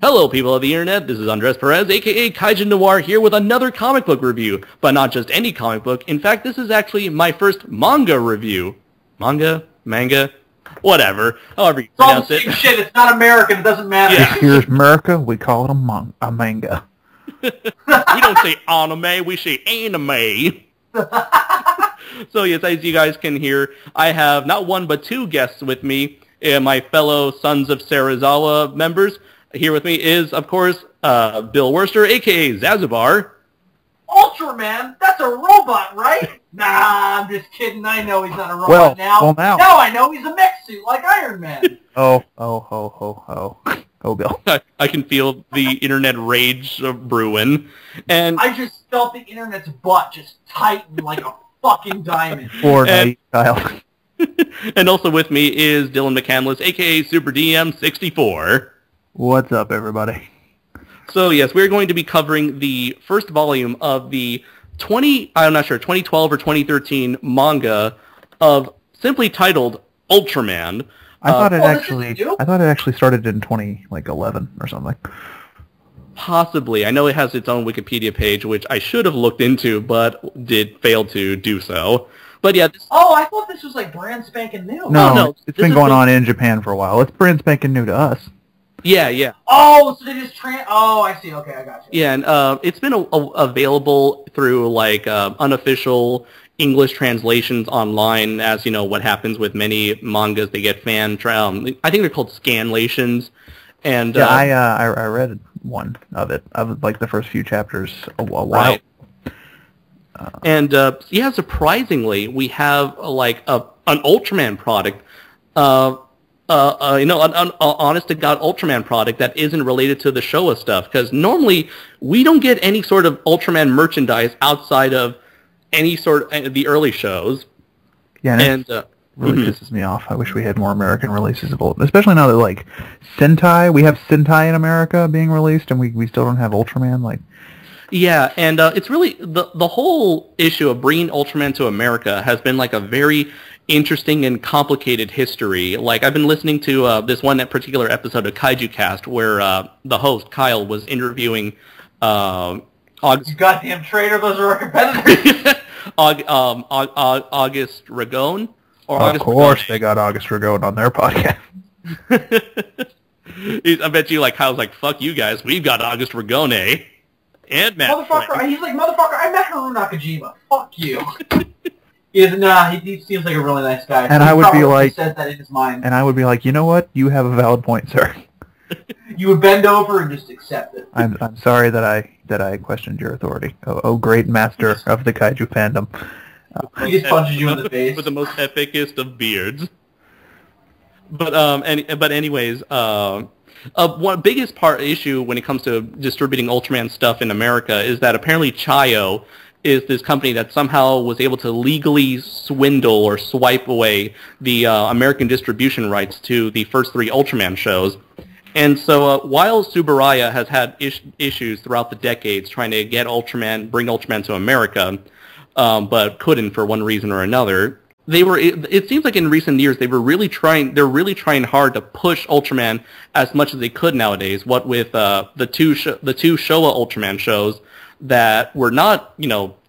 Hello, people of the internet. This is Andres Perez, aka KaijuNoir, here with another comic book review. But not just any comic book. In fact, this is actually my first manga review. Manga? Whatever. However you pronounce it. Shit, it's not American. It doesn't matter. Yeah. Here's America. We call it a manga. We don't say anime. We say anime. So yes, as you guys can hear, I have not one but two guests with me. My fellow Sons of Sarazawa members. Here with me is, of course, Bill Worcester, a.k.a. Zazubar. Ultraman? That's a robot, right? Nah, I'm just kidding. I know he's not a robot now. now. Now I know he's a mech suit like Iron Man. Oh, Bill. I can feel the internet rage brewing. And I just felt the internet's butt just tighten like a fucking diamond. Poor naive child. And also with me is Dylan McCandless, a.k.a. Super DM 64. What's up, everybody? So yes, we're going to be covering the first volume of the 2012 or 2013 manga of simply titled Ultraman. I thought it actually started in 2011 or something. Possibly. I know it has its own Wikipedia page, which I should have looked into, but did fail to do so. But yeah. I thought this was like brand spanking new. No, it's been going on in Japan for a while. It's brand spanking new to us. Yeah. Oh, so they just I see. Okay, I got you. Yeah, and it's been available through like unofficial English translations online. As you know, what happens with many mangas, they get I think they're called scanlations. And yeah, I read one of it. Of like the first few chapters a while. Right. And surprisingly, we have like an Ultraman product. An honest-to-God Ultraman product that isn't related to the Showa stuff, because normally we don't get any sort of Ultraman merchandise outside of any sort of the early shows. Yeah, and it really pisses me off. I wish we had more American releases of Ultraman, especially now that, like, Sentai, we have Sentai in America being released, and we still don't have Ultraman, like... Yeah, and it's really, the whole issue of bringing Ultraman to America has been, like, a very interesting and complicated history. Like, I've been listening to this one particular episode of Kaiju Cast where the host, Kyle, was interviewing August... You goddamn traitor, those are our competitors! August Ragone? Of course they got August Ragone on their podcast. I bet you, like, Kyle's like, fuck you guys, we've got August Ragone. And Matt Motherfucker, he's like, I met Haru Nakajima. Fuck you. He seems like a really nice guy. And I would be like, says that in his mind. And I would be like, you know what? You have a valid point, sir. You would bend over and just accept it. I'm sorry that I questioned your authority. Oh great master of the kaiju fandom. He just punches you in the face with the most epicest of beards. But anyways, one biggest issue when it comes to distributing Ultraman stuff in America is that apparently Chayo is this company that somehow was able to legally swindle or swipe away the American distribution rights to the first three Ultraman shows. And so while Tsuburaya has had issues throughout the decades trying to bring Ultraman to America, but couldn't for one reason or another, it seems like in recent years they're really trying hard to push Ultraman as much as they could nowadays. What with the two Showa Ultraman shows that were not,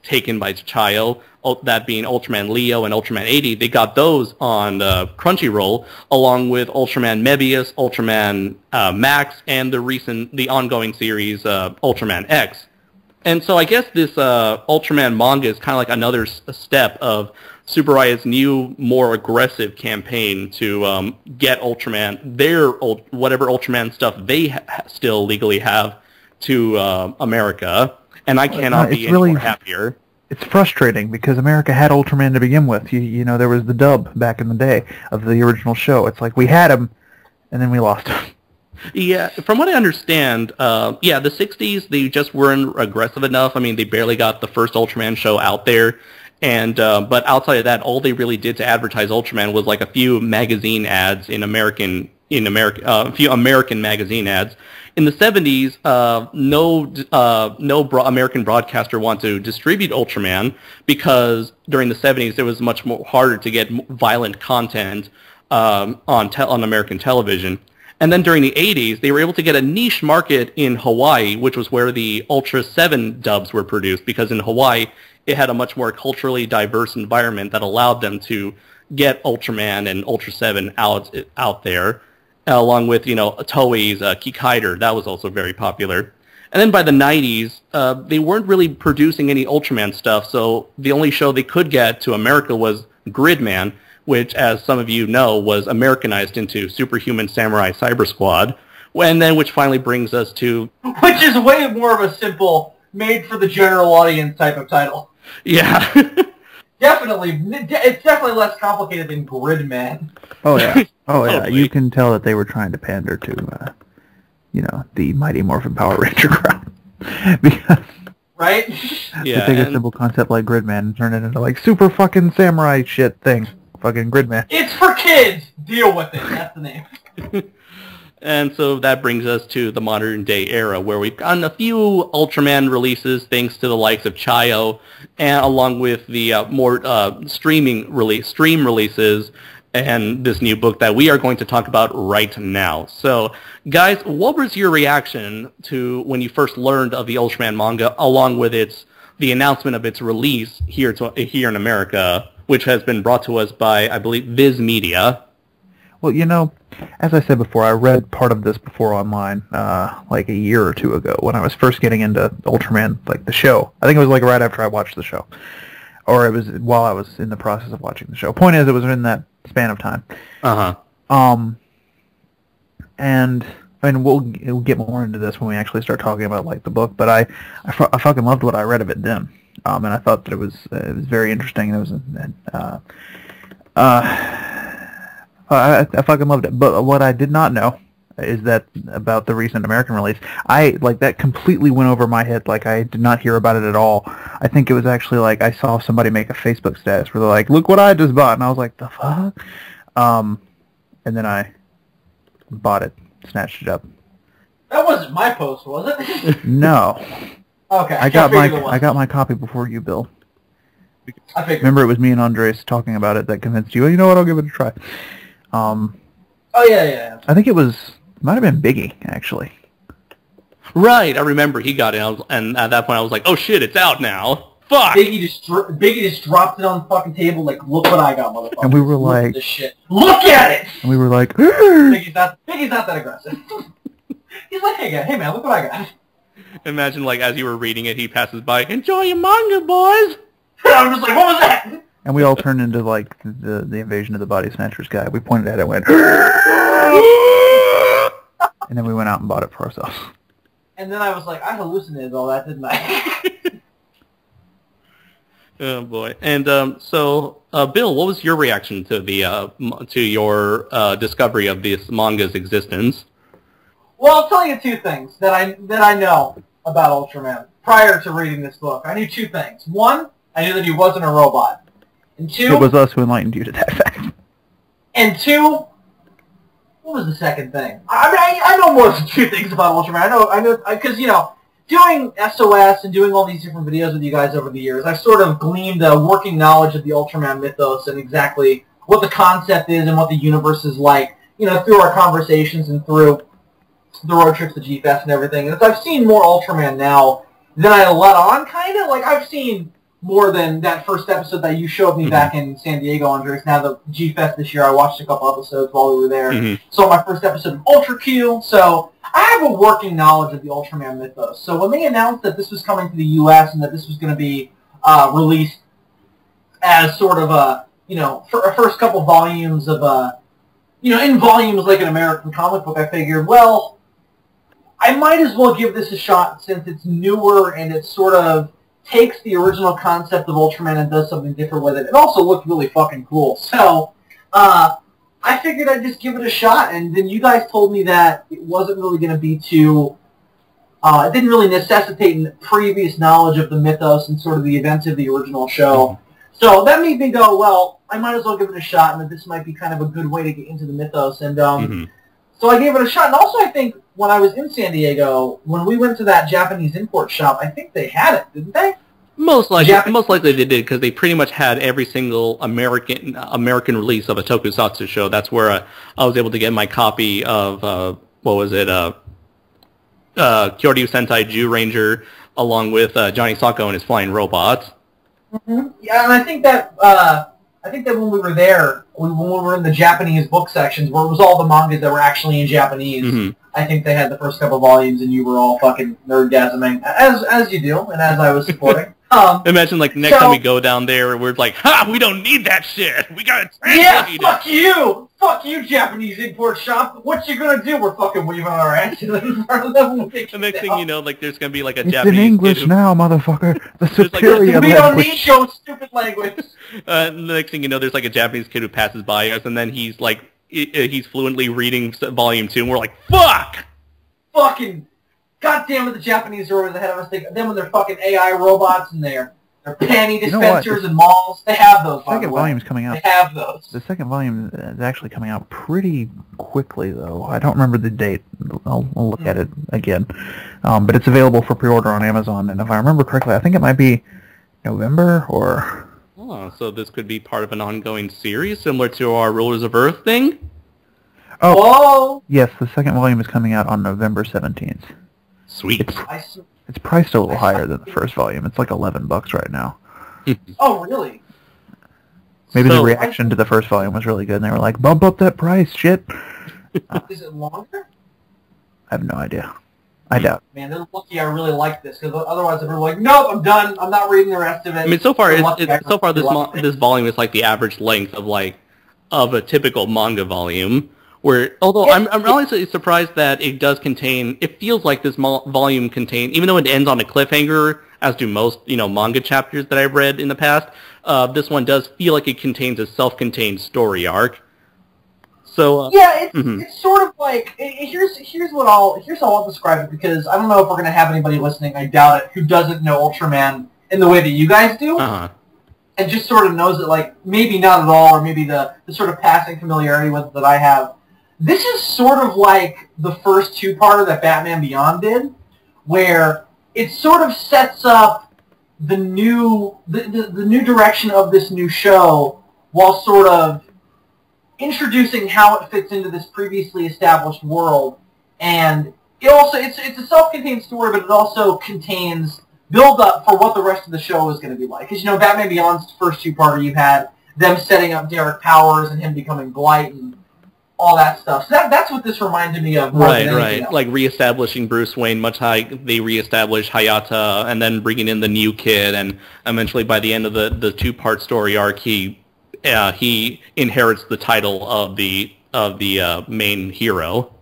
taken by Chayo, that being Ultraman Leo and Ultraman 80, they got those on Crunchyroll, along with Ultraman Mebius, Ultraman Max, and the ongoing series Ultraman X. And so I guess this Ultraman manga is kind of like another step of Tsuburaya's new, more aggressive campaign to get Ultraman, whatever Ultraman stuff they still legally have, to America. And I cannot be any more happier. It's frustrating because America had Ultraman to begin with. You know, there was the dub back in the day of the original show. It's like we had him, and then we lost him. Yeah, from what I understand, the 60s, they just weren't aggressive enough. I mean, they barely got the first Ultraman show out there. And but outside of that, all they really did to advertise Ultraman was like a few magazine ads a few American magazine ads. In the 70s, no American broadcaster wanted to distribute Ultraman because during the 70s it was much more harder to get violent content on American television. And then during the 80s, they were able to get a niche market in Hawaii, which was where the Ultra 7 dubs were produced, because in Hawaii, it had a much more culturally diverse environment that allowed them to get Ultraman and Ultra 7 out there, along with, Toei's Kikaider. That was also very popular. And then by the 90s, they weren't really producing any Ultraman stuff, so the only show they could get to America was Gridman, which, as some of you know, was Americanized into Superhuman Samurai Cyber Squad, and then which finally brings us to... Which is way more of a simple, made-for-the-general audience type of title. Yeah. Definitely. It's definitely less complicated than Gridman. Oh, yeah. Oh, yeah. Totally. You can tell that they were trying to pander to, the Mighty Morphin Power Ranger crowd. Because Right? Yeah, to take a simple concept like Gridman and turn it into, like, super fucking samurai shit thing. Fucking Gridman. It's for kids! Deal with it. That's the name. And so that brings us to the modern day era, where we've gotten a few Ultraman releases thanks to the likes of Chayo, and along with the more stream releases, and this new book that we are going to talk about right now. So, guys, what was your reaction to when you first learned of the Ultraman manga, along with the announcement of its release here in America, which has been brought to us by, I believe, Viz Media? Well, as I said before, I read part of this before online, like a year or two ago, when I was first getting into Ultraman, like the show. I think it was like right after I watched the show. Or it was while I was in the process of watching the show. Point is, it was in that span of time. Uh-huh. And I mean, we'll get more into this when we actually start talking about like the book. But I fucking loved what I read of it then, and I thought that it was very interesting. And it was I fucking loved it. But what I did not know is that about the recent American release, that completely went over my head. Like, I did not hear about it at all. I think it was actually like I saw somebody make a Facebook status where they're like, "Look what I just bought," and I was like, "The fuck?" And then I bought it, snatched it up. That wasn't my post, was it? No. Okay. I got my copy before you, Bill. I figured. Remember, it was me and Andres talking about it that convinced you. You know what? I'll give it a try. Oh yeah. I think it might have been Biggie, actually. Right, I remember he got it, and at that point I was like, "Oh shit, it's out now! Fuck!" Biggie just dropped it on the fucking table, like, "Look what I got, motherfucker!" And we were Look like, at this shit. Look at it! And we were like, Biggie's not that aggressive. He's like, "Hey man, look what I got." Imagine, like, as you were reading it, he passes by, "Enjoy your manga, boys!" I'm just like, "What was that?" And we all turned into, like, the Invasion of the Body Snatchers guy. We pointed at it and went, and then we went out and bought it for ourselves. And then I was like, I hallucinated all that, didn't I? Oh boy! And so, Bill, what was your reaction to your discovery of this manga's existence? Well, I'll tell you two things that I know about Ultraman prior to reading this book. I knew two things. One, I knew that he wasn't a robot. And two... It was us who enlightened you to that fact. And two... What was the second thing? I know more than two things about Ultraman. I know, because, doing SOS and doing all these different videos with you guys over the years, I've sort of gleaned a working knowledge of the Ultraman mythos and exactly what the concept is and what the universe is like, through our conversations and through the road trips to G-Fest and everything. And I've seen more Ultraman now than I let on, kind of. Like, I've seen more than that first episode that you showed me back in San Diego, Andres. Now, the G-Fest this year, I watched a couple episodes while we were there. Saw my first episode of Ultra Q. So I have a working knowledge of the Ultraman mythos. So when they announced that this was coming to the U.S. and that this was going to be released as sort of a, for a first couple volumes of in volumes like an American comic book, I figured, well, I might as well give this a shot since it's newer and it sort of takes the original concept of Ultraman and does something different with it. It also looked really fucking cool. So, I figured I'd just give it a shot, and then you guys told me that it wasn't really going to be too... it didn't really necessitate previous knowledge of the mythos and sort of the events of the original show. So that made me go, well, I might as well give it a shot, and that this might be kind of a good way to get into the mythos. And so I gave it a shot. And also I think when I was in San Diego, when we went to that Japanese import shop, I think they had it, didn't they? Most likely they did, because they pretty much had every single American release of a tokusatsu show. That's where I was able to get my copy of Kyoryu Sentai Jew Ranger, along with Johnny Sokko and his flying robots. Mm-hmm. Yeah, and I think that when we were there, when we were in the Japanese book sections, where it was all the mangas that were actually in Japanese, mm-hmm. I think they had the first couple volumes, and you were all fucking nerdgasming, as you do, and as I was supporting. Imagine, like, next time we go down there, we're like, ha, we don't need that shit. We gotta translate it. Yeah, fuck you! Fuck you, Japanese import shop. What you gonna do? We're fucking waving our asses in front of them. The next thing you know, like, there's gonna be, like, a it's Japanese in English now, motherfucker. The superior we don't need your stupid language. The next thing you know, there's, like, a Japanese kid who passes by us, and then he's, like, he's fluently reading Volume 2, and we're like, fuck! Fucking... God damn it, the Japanese are always ahead of us. Them and their fucking AI robots and their panty dispensers and malls. They have those, by the way. The second volume's coming out. They have those. The second volume is actually coming out pretty quickly, though. I don't remember the date. I'll look at it again. But it's available for pre-order on Amazon, and if I remember correctly, I think it might be November or... Oh, so this could be part of an ongoing series, similar to our Rulers of Earth thing? Oh, whoa! Yes, the second volume is coming out on November 17th. Sweet. It's priced a little higher than the first volume. It's like $11 right now. Oh, really? Maybe the reaction to the first volume was really good, and they were like, bump up that price, shit. Is it longer? I have no idea. I doubt. Man, they're lucky I really like this, because otherwise I'd be like, nope, I'm done. I'm not reading the rest of it. I mean, so far this volume is like the average length of a typical manga volume. Although I'm honestly surprised that it does contain. It feels like this volume contains, even though it ends on a cliffhanger, as do most manga chapters that I've read in the past. This one does feel like it contains a self-contained story arc. So it's sort of like here's how I'll describe it, because I don't know if we're gonna have anybody listening. I doubt it. Who doesn't know Ultraman in the way that you guys do? And just sort of knows it, like maybe not at all, or maybe the sort of passing familiarity with it that I have. This is sort of like the first two-parter that Batman Beyond did, where it sort of sets up the new direction of this new show, while sort of introducing how it fits into this previously established world. And it's a self-contained story, but it also contains build-up for what the rest of the show is going to be like. Because Batman Beyond's first two-parter, you had them setting up Derek Powers and him becoming Blight and all that stuff. So that's what this reminded me of. Right. Like reestablishing Bruce Wayne, much like they reestablished Hayata, and then bringing in the new kid, and eventually by the end of the two-part story arc, he inherits the title of the main hero.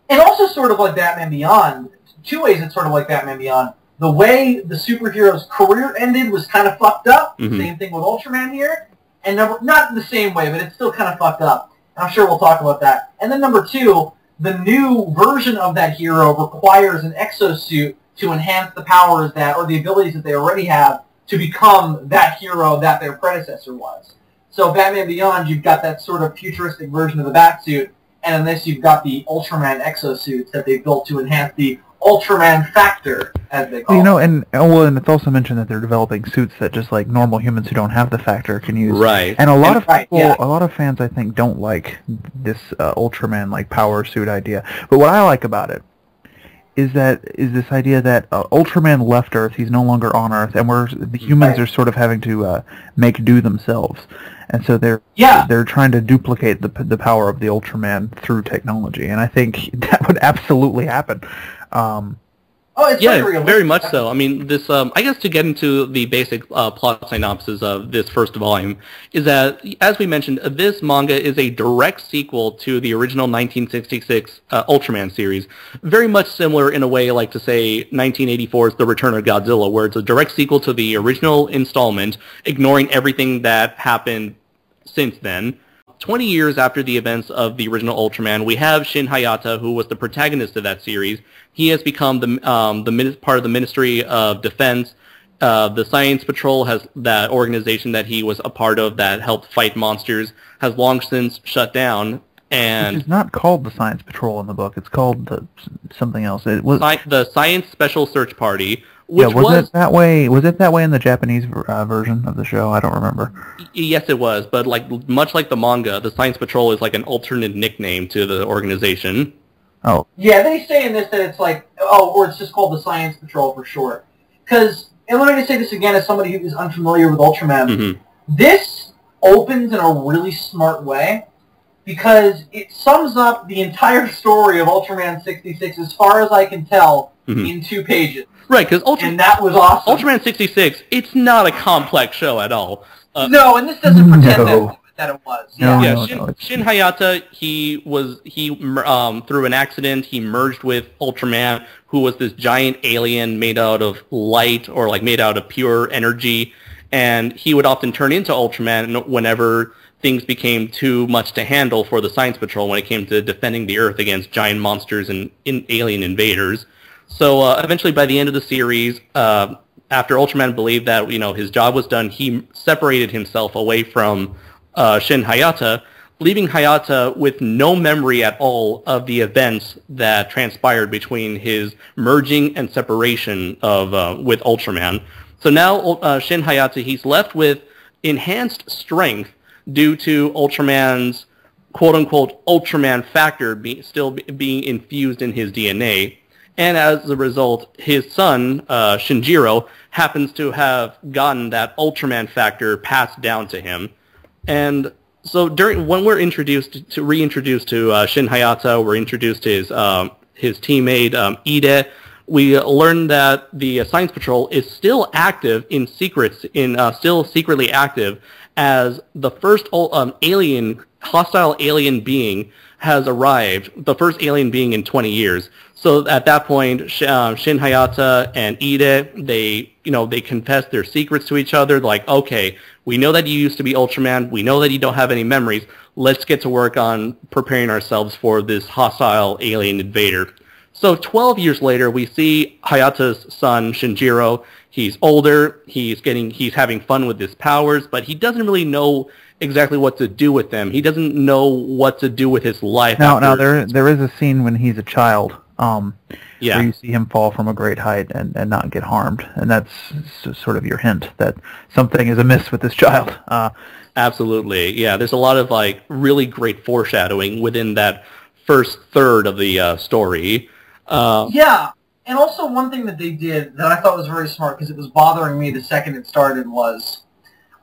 And also sort of like Batman Beyond. Two ways it's sort of like Batman Beyond. The way the superhero's career ended was kind of fucked up. Mm-hmm. Same thing with Ultraman here. And not in the same way, but it's still kind of fucked up. I'm sure we'll talk about that. And then number two, the new version of that hero requires an exosuit to enhance the powers or the abilities that they already have to become that hero that their predecessor was. So Batman Beyond, you've got that sort of futuristic version of the Batsuit, and in this you've got the Ultraman exosuits that they built to enhance the Ultraman factor, as they call it. And it's also mentioned that they're developing suits that just like normal humans who don't have the factor can use. Right. And a lot of people, a lot of fans, I think, don't like this Ultraman like power suit idea. But what I like about it is this idea that Ultraman left Earth. He's no longer on Earth, and the humans are sort of having to make do themselves. And so they're trying to duplicate the power of the Ultraman through technology, and I think that would absolutely happen. It's very much so. I mean, this I guess to get into the basic plot synopsis of this first volume is that, as we mentioned, this manga is a direct sequel to the original 1966 Ultraman series. Very much similar in a way, like to say 1984's The Return of Godzilla, where it's a direct sequel to the original installment, ignoring everything that happened since then. 20 years after the events of the original Ultraman, we have Shin Hayata, who was the protagonist of that series. He has become the part of the Ministry of Defense. The Science Patrol that organization that he was a part of that helped fight monsters, has long since shut down. And it's not called the Science Patrol in the book. It's called something else. It was the Science Special Search Party which was it that way? Was it that way in the Japanese version of the show? I don't remember. Yes, it was, but like much like the manga, the Science Patrol is like an alternate nickname to the organization. Oh. Yeah, they say in this that it's like, or it's just called the Science Patrol for short. Because, and let me just say this again as somebody who is unfamiliar with Ultraman, this opens in a really smart way because it sums up the entire story of Ultraman 66, as far as I can tell, in 2 pages. Right, because and that was awesome. Ultraman 66, it's not a complex show at all. No, and this doesn't pretend that it was. Shin Hayata, through an accident, he merged with Ultraman, who was this giant alien made out of light, or like made out of pure energy, and he would often turn into Ultraman whenever things became too much to handle for the Science Patrol when it came to defending the Earth against giant monsters and alien invaders. So eventually, by the end of the series, after Ultraman believed that his job was done, he separated himself away from Shin Hayata, leaving Hayata with no memory at all of the events that transpired between his merging and separation with Ultraman. So now Shin Hayata, he's left with enhanced strength due to Ultraman's quote-unquote Ultraman factor still being infused in his DNA. And as a result, his son, Shinjiro, happens to have gotten that Ultraman factor passed down to him. And so when we're reintroduced to Shin Hayata, we're introduced to his teammate, Ide. We learn that the Science Patrol is still active still secretly active, as the first hostile alien being has arrived, the first alien being in 20 years. So at that point, Shin Hayata and Ide, they confess their secrets to each other. Like, okay, we know that you used to be Ultraman. We know that you don't have any memories. Let's get to work on preparing ourselves for this hostile alien invader. So 12 years later, we see Hayata's son, Shinjiro. He's older. He's having fun with his powers, but he doesn't really know exactly what to do with them. He doesn't know what to do with his life. Now there is a scene when he's a child, where you see him fall from a great height and not get harmed, and that's sort of your hint that something is amiss with this child. Absolutely, yeah. There's a lot of like really great foreshadowing within that first third of the story. Yeah, and also one thing that they did that I thought was very smart, because it was bothering me the second it started, was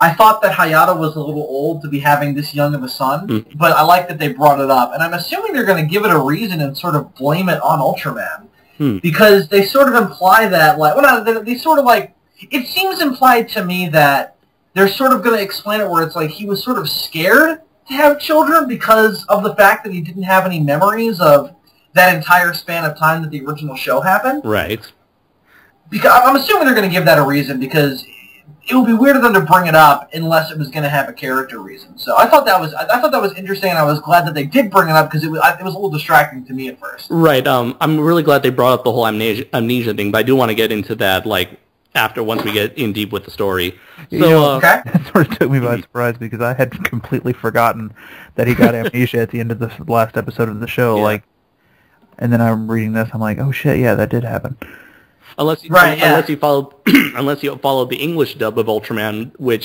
I thought that Hayata was a little old to be having this young of a son, but I like that they brought it up. And I'm assuming they're going to give it a reason and sort of blame it on Ultraman. Because they sort of imply that, it seems implied to me that they're sort of going to explain it where it's like he was sort of scared to have children because of the fact that he didn't have any memories of that entire span of time that the original show happened. Right. Because I'm assuming they're going to give that a reason, because it would be weird of them to bring it up unless it was going to have a character reason. So I thought that was interesting, and I was glad that they did bring it up, because it was a little distracting to me at first. Right. I'm really glad they brought up the whole amnesia thing, but I do want to get into that once we get in deep with the story. So okay. That sort of took me by surprise, because I had completely forgotten that he got amnesia at the end of the last episode of the show. Yeah. And then I'm reading this, I'm like, oh shit, yeah, that did happen. Unless you followed the English dub of Ultraman, where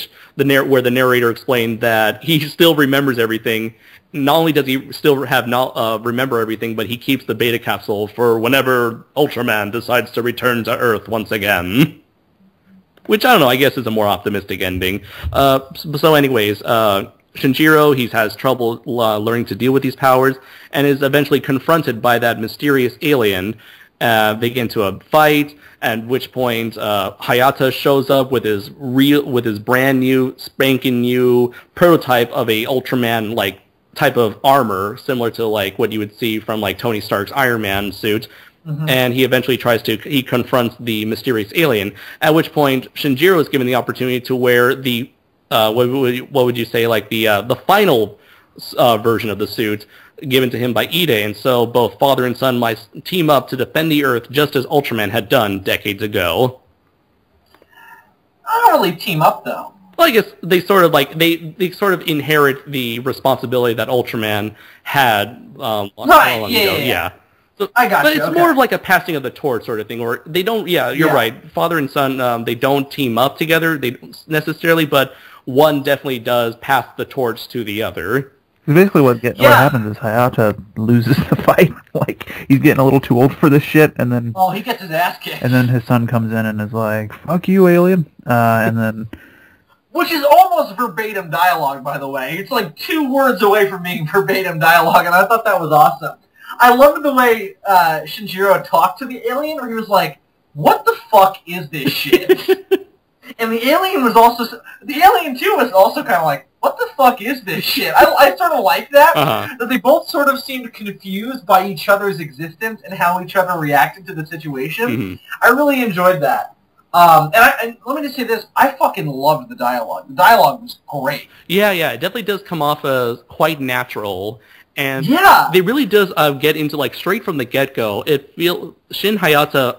the narrator explained that he still remembers everything. Not only does he still remember everything, but he keeps the beta capsule for whenever Ultraman decides to return to Earth once again. Which, I don't know, I guess is a more optimistic ending. So anyways, Shinjiro, he has trouble learning to deal with these powers, and is eventually confronted by that mysterious alien. They get into a fight, at which point Hayata shows up with his brand new, spanking new prototype of a Ultraman type of armor, similar to what you would see from Tony Stark's Iron Man suit. And he eventually he confronts the mysterious alien. At which point Shinjiro is given the opportunity to wear the what would you say, the final version of the suit given to him by Ide, and so both father and son might team up to defend the Earth just as Ultraman had done decades ago. I don't really team up, though. Well, I guess they sort of they sort of inherit the responsibility that Ultraman had long ago. Yeah. So, I got but you. it's Okay. more of like a passing of the torch sort of thing, or they don't. Yeah, you're right. Father and son, they don't team up together. They don't necessarily, but one definitely does pass the torch to the other. Basically, what happens is Hayata loses the fight. Like, he's getting a little too old for this shit, and then he gets his ass kicked. and then his son comes in and is like, "Fuck you, alien," and then. Which is almost verbatim dialogue, by the way. It's like 2 words away from being verbatim dialogue, and I thought that was awesome. I loved the way Shinjiro talked to the alien, where he was like, "What the fuck is this shit?" And the alien too was also kind of like, "What the fuck is this shit?" I sort of like that, that they both sort of seemed confused by each other's existence and how each other reacted to the situation. Mm-hmm. I really enjoyed that. And let me just say this, I fucking loved the dialogue. The dialogue was great. Yeah, it definitely does come off as quite natural. And they really does get into, like, straight from the get-go. Shin Hayata,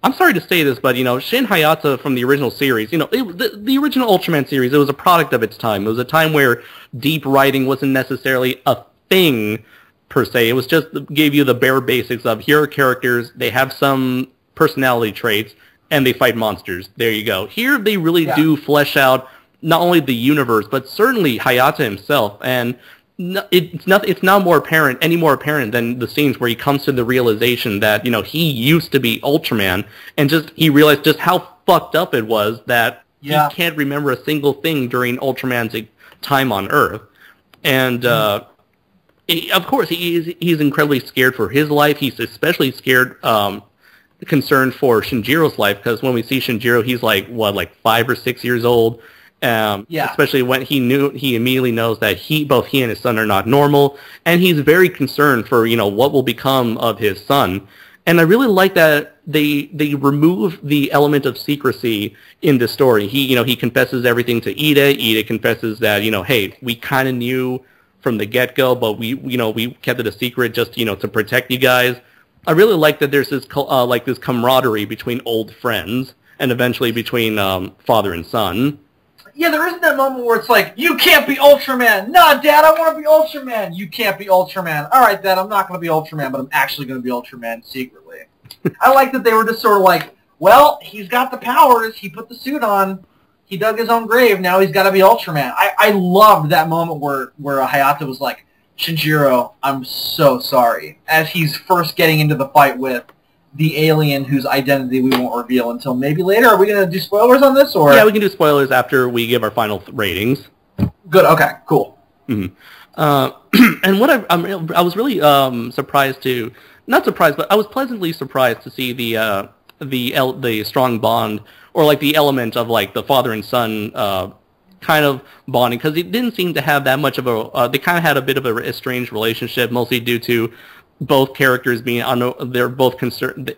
I'm sorry to say this, but, Shin Hayata from the original series, the original Ultraman series, it was a product of its time. It was a time where deep writing wasn't necessarily a thing, per se. It was just, gave you the bare basics of, here are characters, they have some personality traits, and they fight monsters. There you go. Here, they really do flesh out not only the universe, but certainly Hayata himself, and it's now any more apparent than the scenes where he comes to the realization that, he used to be Ultraman, and he realized just how fucked up it was that he can't remember a single thing during Ultraman's time on Earth. And, of course, he's incredibly scared for his life. He's especially concerned for Shinjiro's life, because when we see Shinjiro, he's like 5 or 6 years old. Especially when he immediately knows that both he and his son are not normal, and he's very concerned for, what will become of his son. And I really like that they remove the element of secrecy in the story. He confesses everything to Ida. Ida confesses that, hey, we kind of knew from the get-go, but we kept it a secret just, to protect you guys. I really like that there's this this camaraderie between old friends, and eventually between father and son. Yeah, there isn't that moment where it's like, "You can't be Ultraman." "Nah, Dad, I want to be Ultraman." "You can't be Ultraman." "All right, Dad, I'm not going to be Ultraman, but I'm actually going to be Ultraman secretly." I like that they were just sort of like, well, he's got the powers. He put the suit on. He dug his own grave. Now he's got to be Ultraman. I loved that moment where Hayata was like, "Shinjiro, I'm so sorry," as he's first getting into the fight with the alien whose identity we won't reveal until maybe later. Are we going to do spoilers on this? Or? Yeah, we can do spoilers after we give our final ratings. Good, okay, cool. Mm-hmm. And what I was really surprised to, not surprised, but I was pleasantly surprised to see the strong bond, or like the element of like the father and son kind of bonding, because it didn't seem to have that much of they kind of had a bit of a estranged relationship, mostly due to both characters being, they're both concerned,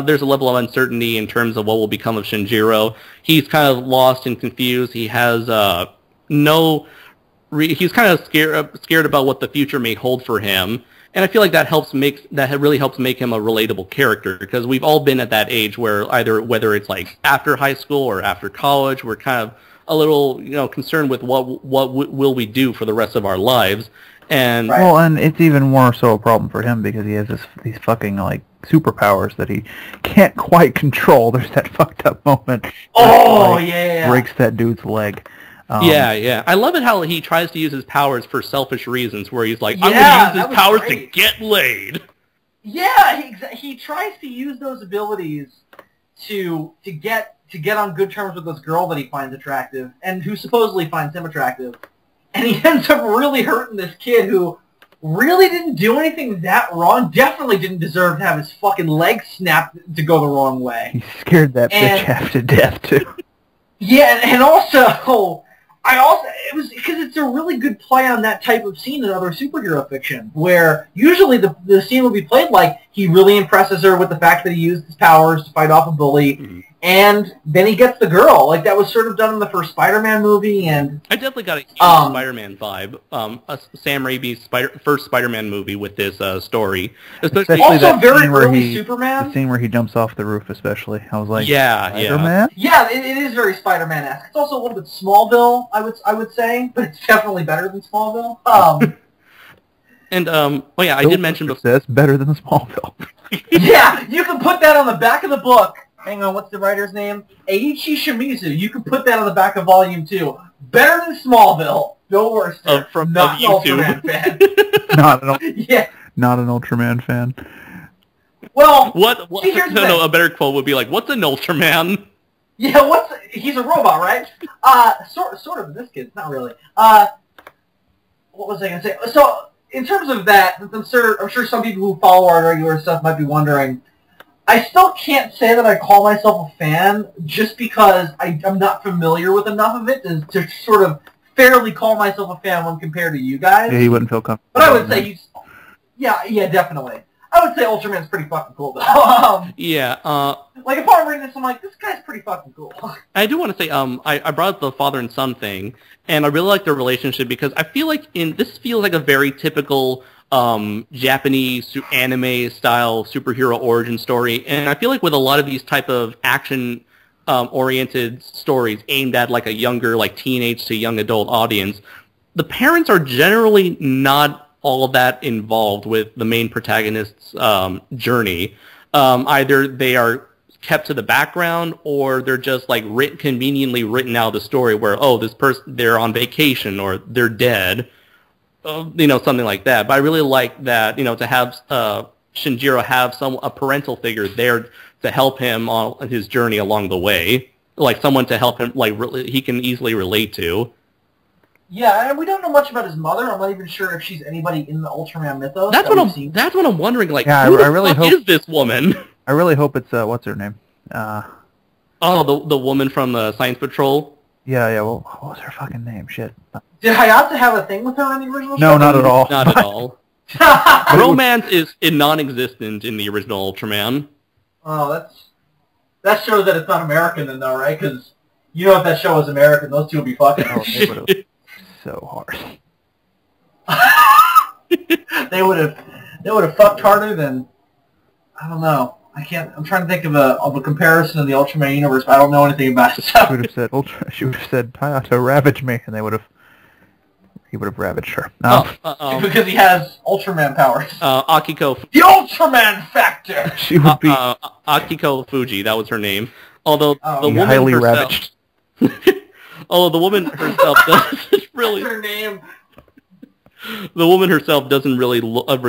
there's a level of uncertainty in terms of what will become of Shinjiro. He's kind of lost and confused. He has he's kind of scared about what the future may hold for him. And I feel like that really helps make him a relatable character, because we've all been at that age where whether it's like after high school or after college, we're kind of a little, concerned with what will we do for the rest of our lives. And well, and it's even more so a problem for him because he has these fucking like superpowers that he can't quite control. There's that fucked up moment. Breaks that dude's leg. Yeah. I love it how he tries to use his powers for selfish reasons, where he's like, I'm going to use his powers to get laid. Yeah, he tries to use those abilities to get on good terms with this girl that he finds attractive, and who supposedly finds him attractive. And he ends up really hurting this kid who really didn't do anything that wrong, definitely didn't deserve to have his fucking leg snapped to go the wrong way. He scared that bitch half to death, too. Yeah, and also, it was because it's a really good play on that type of scene in other superhero fiction, where usually the scene will be played like he really impresses her with the fact that he used his powers to fight off a bully, and then he gets the girl. Like, that was sort of done in the first Spider-Man movie, and I definitely got a huge Spider-Man vibe. Sam Raimi's first Spider-Man movie with this story. Especially also that very scene where early Superman. The scene where he jumps off the roof, especially. I was like, yeah. Spider-Man? Yeah, it is very Spider-Man-esque. It's also a little bit Smallville, I would say, but it's definitely better than Smallville. And I did mention before. That's better than the Smallville. Yeah, you can put that on the back of the book. Hang on, what's the writer's name? Eiichi Shimizu. You can put that on the back of Volume 2. Better than Smallville. Bill Worcester. From not an YouTube. Ultraman fan. Not an Ultraman fan. Well, What? see, here's the thing. No, a better quote would be like, "What's an Ultraman?" Yeah, he's a robot, right? Sort of in this case, not really. What was I going to say? So, in terms of that, I'm sure some people who follow our regular stuff might be wondering, I still can't say that I call myself a fan just because I'm not familiar with enough of it to sort of fairly call myself a fan when compared to you guys. Yeah, you wouldn't feel comfortable. But I would say yeah, definitely. I would say Ultraman's pretty fucking cool, though. Yeah. Like, if I'm reading this, I'm like, this guy's pretty fucking cool. I do want to say, I brought up the father and son thing, and I really like their relationship because I feel like this feels like a very typical Japanese anime style superhero origin story, and I feel like with a lot of these type of action oriented stories aimed at like a younger, like teenage to young adult audience, the parents are generally not all that involved with the main protagonist's journey. Either they are kept to the background, or they're just like conveniently written out of the story where, this person, they're on vacation or they're dead, something like that. But I really like that, to have Shinjiro have a parental figure there to help him on his journey along the way, like someone to help him, like he can easily relate to. Yeah, and we don't know much about his mother. I'm not even sure if she's anybody in the Ultraman mythos. That's what I'm wondering. Like, yeah, who I really hope is this woman? I really hope it's what's her name? The woman from the Science Patrol. Yeah. Well, what was her fucking name? Shit. Did Hayata have a thing with her in the original show? No, not at all. Not at all. Romance is non-existent in the original Ultraman. Oh, that shows that it's not American then, though, right? Because you know if that show was American, those two would be fucking. Oh, they would have so hard. They would have fucked harder than, I don't know. I'm trying to think of a comparison in the Ultraman universe, but I don't know anything about it. So. She would have said, Hayato, ravage me, and he would have ravaged her. Because he has Ultraman powers. Akiko. The Ultraman factor! She would be... Akiko Fuji, that was her name. Although the woman highly herself... ravaged. Although the woman herself doesn't really... That's her name. The woman herself doesn't really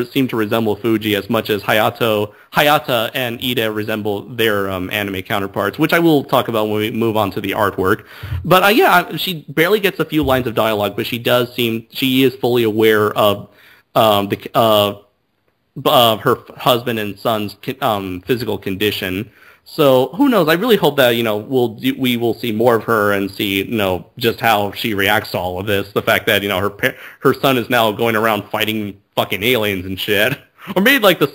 seem to resemble Fuji as much as Hayata and Ida resemble their anime counterparts, which I will talk about when we move on to the artwork. But she barely gets a few lines of dialogue, but she is fully aware of her husband and son's physical condition. So who knows? I really hope that we will see more of her and see just how she reacts to all of this. The fact that her son is now going around fighting fucking aliens and shit, or maybe like the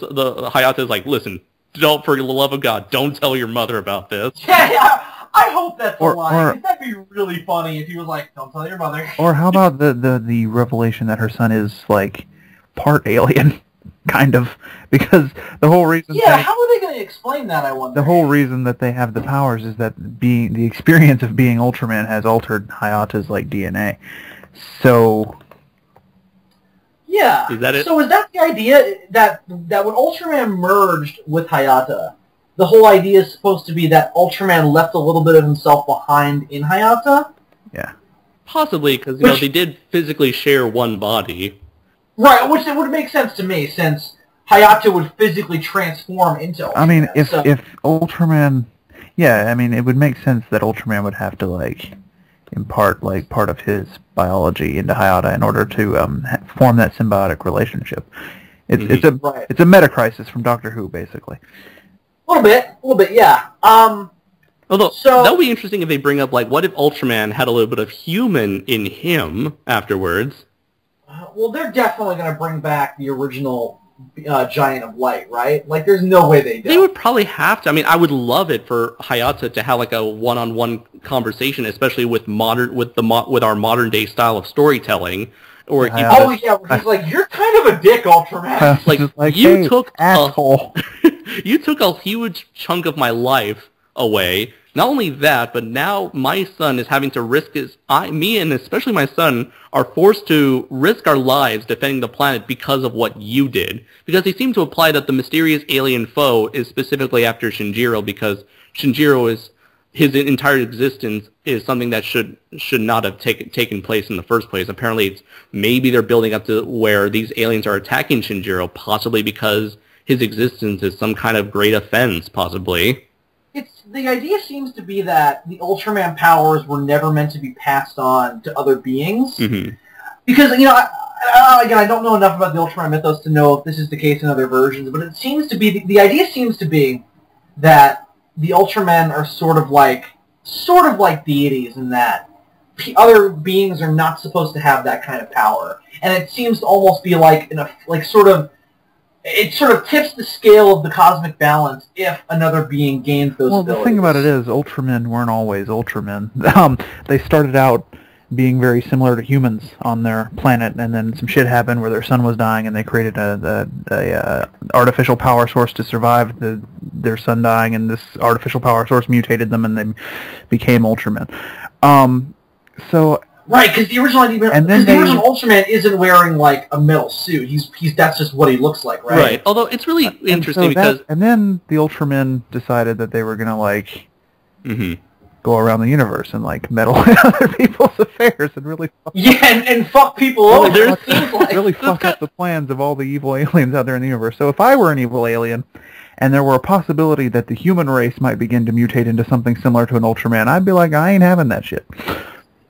Hayata is like, listen, don't, for the love of God, don't tell your mother about this. Yeah. I hope that's a lie. That'd be really funny if he was like, don't tell your mother. Or how about the revelation that her son is like part alien? Kind of, because the whole reason... Yeah, how are they going to explain that, I wonder? The whole reason that they have the powers is that the experience of being Ultraman has altered Hayata's, like, DNA. So... Yeah. Is that it? So is that the idea that when Ultraman merged with Hayata, the whole idea is supposed to be that Ultraman left a little bit of himself behind in Hayata? Yeah. Possibly, because, they did physically share one body. Right, which it would make sense to me, since Hayata would physically transform into Ultraman. I mean, if Ultraman... Yeah, I mean, it would make sense that Ultraman would have to, like, impart, like, part of his biology into Hayata in order to form that symbiotic relationship. It's a meta-crisis from Doctor Who, basically. A little bit, yeah. Although, that would be interesting if they bring up, like, what if Ultraman had a little bit of human in him afterwards? Well, they're definitely going to bring back the original Giant of Light, right? Like, there's no way they don't. They would probably have to. I mean, I would love it for Hayata to have like a one-on-one conversation, especially with our modern-day style of storytelling. Or he's like, you're kind of a dick, Ultraman. Like you took asshole. You took a huge chunk of my life away. Not only that, but now my son is having to risk me and especially my son are forced to risk our lives defending the planet because of what you did. Because they seem to imply that the mysterious alien foe is specifically after Shinjiro because his entire existence is something that should not have taken place in the first place. Apparently, maybe they're building up to where these aliens are attacking Shinjiro, possibly because his existence is some kind of great offense, possibly. The idea seems to be that the Ultraman powers were never meant to be passed on to other beings. Mm-hmm. Because, again, I don't know enough about the Ultraman mythos to know if this is the case in other versions, but it seems to be, the idea seems to be that the Ultramen are sort of like deities in that other beings are not supposed to have that kind of power. And it seems to almost be it sort of tips the scale of the cosmic balance if another being gains those abilities. Well, the thing about it is, Ultramen weren't always Ultramen. They started out being very similar to humans on their planet, and then some shit happened where their sun was dying, and they created a artificial power source to survive their sun dying, and this artificial power source mutated them, and they became Ultramen. Right, because the original Ultraman isn't wearing like a metal suit. That's just what he looks like, right? Right. Although it's really interesting because then the Ultramen decided that they were gonna go around the universe and meddle in other people's affairs and really and fuck people over. Really fuck up the plans of all the evil aliens out there in the universe. So if I were an evil alien, and there were a possibility that the human race might begin to mutate into something similar to an Ultraman, I'd be like, I ain't having that shit.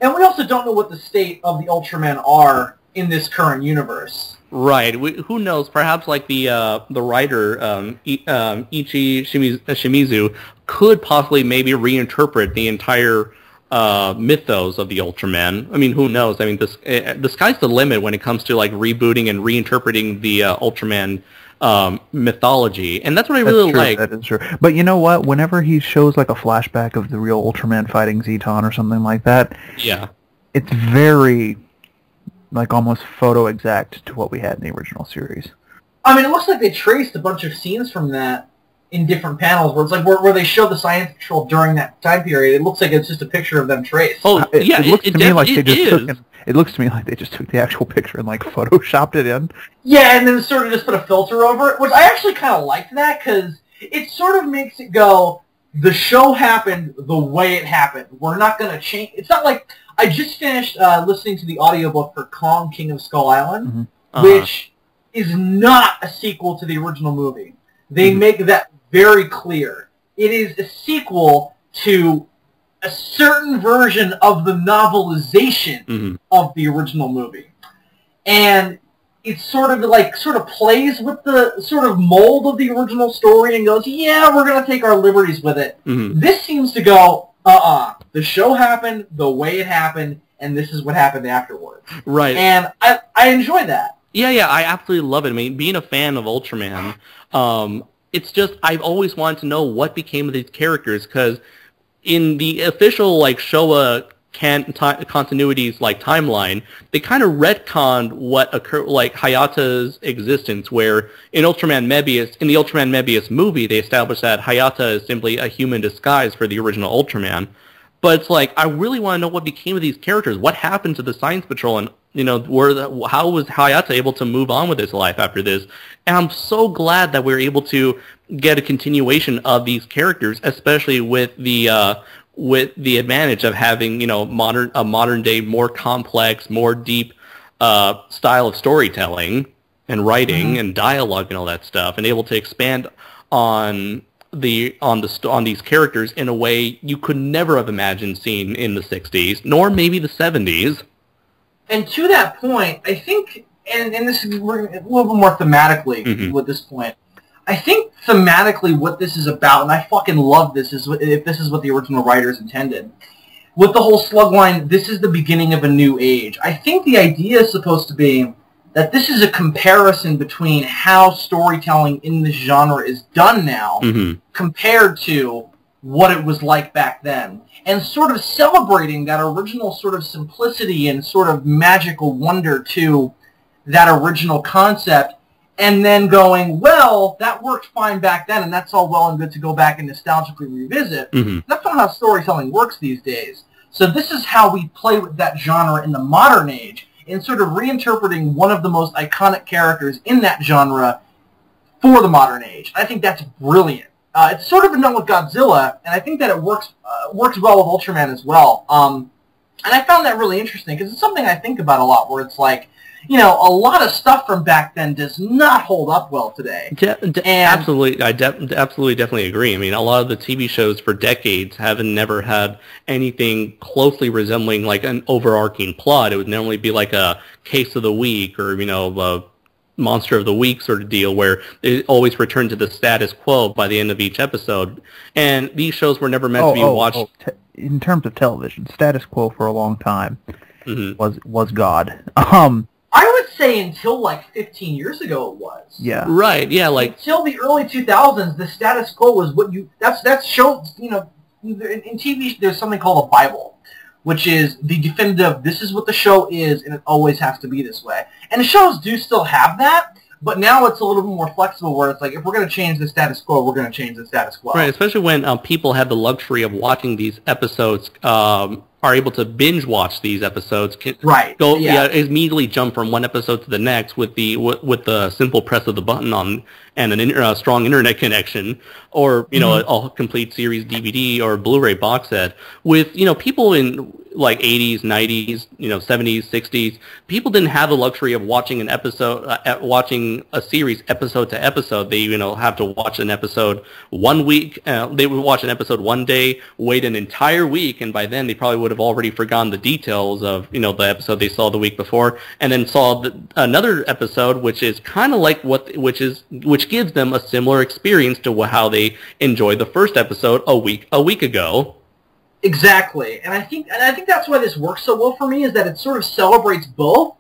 And we also don't know what the state of the Ultraman are in this current universe. Right. Who knows? Perhaps the writer Ichi Shimizu could possibly maybe reinterpret the entire mythos of the Ultraman. I mean, who knows? I mean, the sky's the limit when it comes to rebooting and reinterpreting the Ultraman mythology, and that's what I really like. That is true. But you know what? Whenever he shows a flashback of the real Ultraman fighting Zeton or something like that, yeah, it's very almost photo exact to what we had in the original series. I mean, it looks like they traced a bunch of scenes from that in different panels, where it's where they show the science patrol during that time period. It looks like it's just a picture of them traced. Oh, yeah, it looks to me like they just took. It looks to me like they just took the actual picture and photoshopped it in. Yeah, and then sort of just put a filter over it, which I actually kind of liked that because it sort of makes it go, the show happened the way it happened. We're not going to change. It's not like I just finished listening to the audiobook for Kong, King of Skull Island, which is not a sequel to the original movie. They make that very clear. It is a sequel to a certain version of the novelization of the original movie. And it sort of plays with the sort of mold of the original story and goes, yeah, we're going to take our liberties with it. This seems to go, the show happened the way it happened, and this is what happened afterwards. Right. And I enjoy that. Yeah, I absolutely love it. I mean, being a fan of Ultraman, it's just, I've always wanted to know what became of these characters, because in the official Showa continuity's timeline, they kind of retconned what occurred, Hayata's existence, where in the Ultraman Mebius movie, they established that Hayata is simply a human disguise for the original Ultraman. But it's I really want to know what became of these characters. What happened to the Science Patrol, and how was Hayata able to move on with his life after this? And I'm so glad that we're able to get a continuation of these characters, especially with the advantage of having a modern day, more complex, more deep style of storytelling and writing and dialogue and all that stuff, and able to expand on these characters in a way you could never have imagined seeing in the 60s, nor maybe the 70s. And to that point, I think, and this is a little bit more thematically at this point, I think thematically what this is about, and I fucking love this, if this is what the original writers intended, with the whole slug line, this is the beginning of a new age. I think the idea is supposed to be that this is a comparison between how storytelling in this genre is done now compared to what it was like back then, and sort of celebrating that original sort of simplicity and sort of magical wonder to that original concept, and then going, well, that worked fine back then, and that's all well and good to go back and nostalgically revisit. Mm-hmm. That's not how storytelling works these days. So this is how we play with that genre in the modern age, in sort of reinterpreting one of the most iconic characters in that genre for the modern age. I think that's brilliant. It's sort of been done with Godzilla, and I think that it works well with Ultraman as well. And I found that really interesting, because it's something I think about a lot, where it's like, you know, a lot of stuff from back then does not hold up well today. Absolutely, I definitely agree. I mean, a lot of the TV shows for decades have never had anything closely resembling like an overarching plot. It would normally be like a case of the week, or, you know, a monster of the week sort of deal, where they always return to the status quo by the end of each episode. And these shows were never meant to be watched. In terms of television, status quo for a long time was God. I would say until like 15 years ago it was. Yeah. Right. Yeah. Like until the early 2000s, the status quo was what you. That's shows. You know, in TV there's something called a Bible, which is the definitive. This is what the show is, and it always has to be this way. And the shows do still have that, but now it's a little bit more flexible, where it's like, if we're going to change the status quo, we're going to change the status quo. Right. Especially when people have the luxury of watching these episodes. Are able to binge watch these episodes. Immediately jump from one episode to the next with the simple press of the button on and a strong internet connection, or, you know, a complete series DVD or Blu-ray box set. With, you know, people in like 80s, 90s, you know, 70s, 60s, people didn't have the luxury of watching an episode, watching a series episode to episode. They, you know, have to watch an episode 1 week. They would watch an episode one day, wait an entire week, and by then they probably would have already forgotten the details of, you know, the episode they saw the week before, and then saw another episode, which is kind of like which gives them a similar experience to how they enjoyed the first episode a week ago. Exactly, and I think that's why this works so well for me, is that it sort of celebrates both.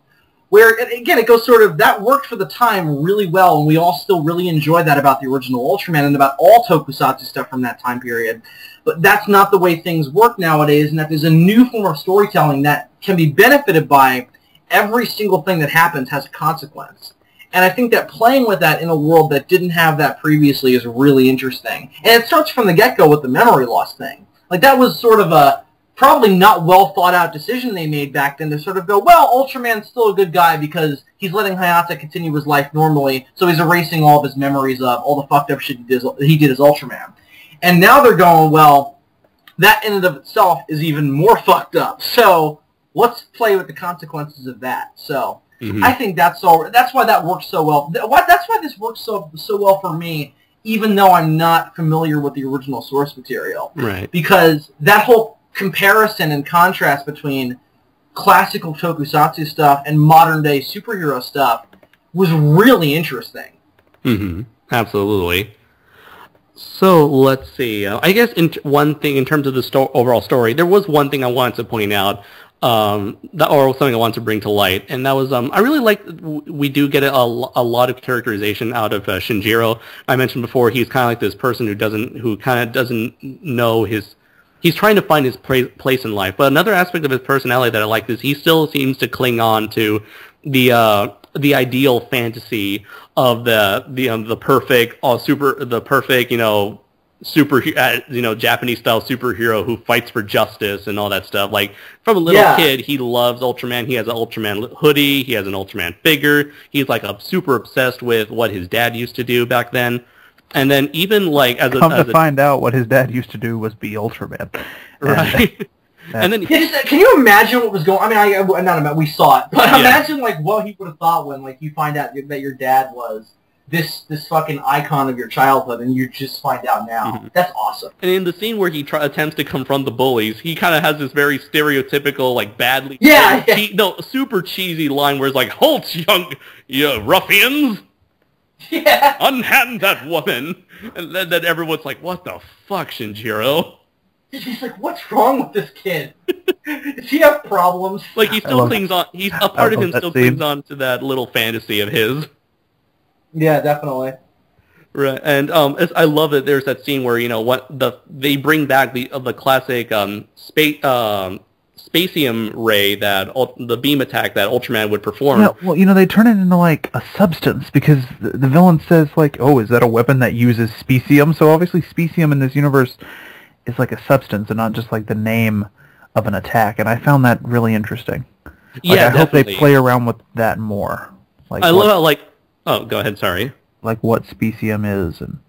Where, again, it goes sort of, that worked for the time really well, and we all still really enjoy that about the original Ultraman and about all tokusatsu stuff from that time period. But that's not the way things work nowadays, and that there's a new form of storytelling that can be benefited by every single thing that happens has a consequence. And I think that playing with that in a world that didn't have that previously is really interesting. And it starts from the get-go with the memory loss thing. Like, that was sort of a probably not well-thought-out decision they made back then, to sort of go, well, Ultraman's still a good guy because he's letting Hayata continue his life normally, so he's erasing all of his memories of all the fucked up shit he did as Ultraman. And now they're going, well, that in and of itself is even more fucked up, so let's play with the consequences of that. So I think that's why that works so well. That's why this works so well for me, even though I'm not familiar with the original source material. Right. Because that whole comparison and contrast between classical tokusatsu stuff and modern-day superhero stuff was really interesting. Absolutely. So, let's see. I guess one thing in terms of the overall story, there was one thing I wanted to point out, or something I wanted to bring to light, and that was, I really like, we do get a lot of characterization out of Shinjiro. I mentioned before, he's kind of like this person who kind of doesn't know he's trying to find his place in life. But another aspect of his personality that I like is he still seems to cling on to the ideal fantasy of the perfect Japanese style superhero who fights for justice and all that stuff. Like, from a little kid, he loves Ultraman. He has an Ultraman hoodie. He has an Ultraman figure. He's like super obsessed with what his dad used to do back then. And then even like find out what his dad used to do was be Ultraman. Right. And then can you imagine what was going? I mean, we saw it, but imagine like what he would have thought when like you find out that your dad was this fucking icon of your childhood, and you just find out now. That's awesome. And in the scene where he attempts to confront the bullies, he kind of has this very stereotypical, like, badly super cheesy line where it's like, "Halt, you ruffians! Yeah. Unhand that woman!" And then everyone's like, "What the fuck, Shinjiro?" He's like, "What's wrong with this kid? Does he have problems?" Like, he still clings on. A part of him still clings on to that little fantasy of his. Yeah, definitely. Right, and I love it. There's that scene where they bring back the classic spacium ray the beam attack that Ultraman would perform. Yeah, well, they turn it into like a substance because the villain says like, "Oh, is that a weapon that uses specium?" So obviously, specium in this universe is like a substance and not just like the name of an attack. And I found that really interesting. Yeah, I hope they play around with that more. Like, I love how, like, oh, go ahead, sorry. Like what specium is and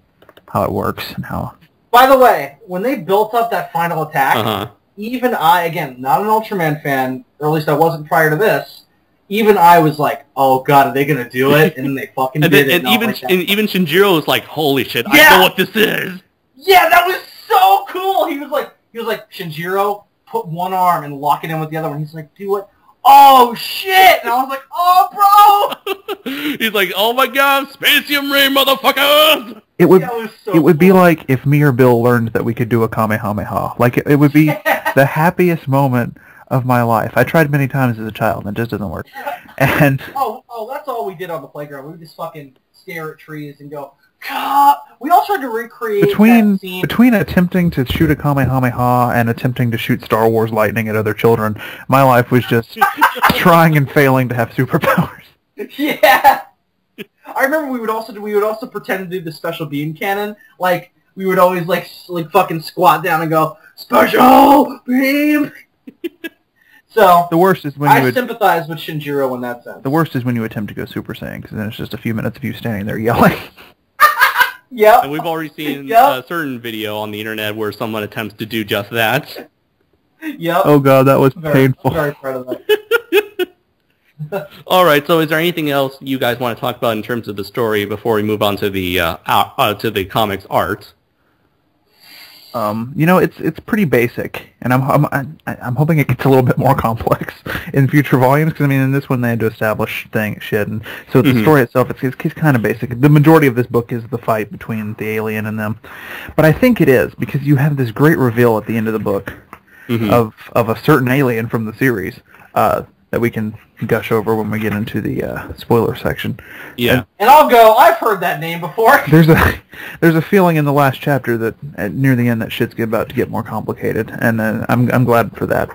how it works and how. By the way, when they built up that final attack, even I, again, not an Ultraman fan, or at least I wasn't prior to this, even I was like, oh god, are they going to do it? And then they fucking did it. And even Shinjiro was like, holy shit, I know what this is. Yeah, that was so cool. He was like, Shinjiro, put one arm and lock it in with the other one. He's like, do it. Oh shit! And I was like, oh bro! He's like, oh my god, Spacium Ray, motherfuckers! It would be like if me or Bill learned that we could do a Kamehameha. Like it would be the happiest moment of my life. I tried many times as a child and it just doesn't work. And that's all we did on the playground. We would just fucking stare at trees and go, God! We all tried to recreate that scene. Between attempting to shoot a Kamehameha and attempting to shoot Star Wars lightning at other children, my life was just trying and failing to have superpowers. Yeah! I remember we would also pretend to do the special beam cannon. Like, we would always, like fucking squat down and go, Special Beam! So, the worst is when I sympathize with Shinjiro in that sense. The worst is when you attempt to go Super Saiyan, because then it's just a few minutes of you standing there yelling. Yep. And we've already seen a certain video on the internet where someone attempts to do just that. Yep. Oh god, that was painful. I'm very proud of that. Alright, so is there anything else you guys want to talk about in terms of the story before we move on to the comics art? It's pretty basic, and I'm hoping it gets a little bit more complex in future volumes. Because I mean, in this one they had to establish shit, and so the story itself it's kind of basic. The majority of this book is the fight between the alien and them, but I think it is because you have this great reveal at the end of the book of a certain alien from the series that we can gush over when we get into the spoiler section. Yeah. And I'll go, I've heard that name before. There's a feeling in the last chapter that near the end that shit's about to get more complicated, and I'm glad for that.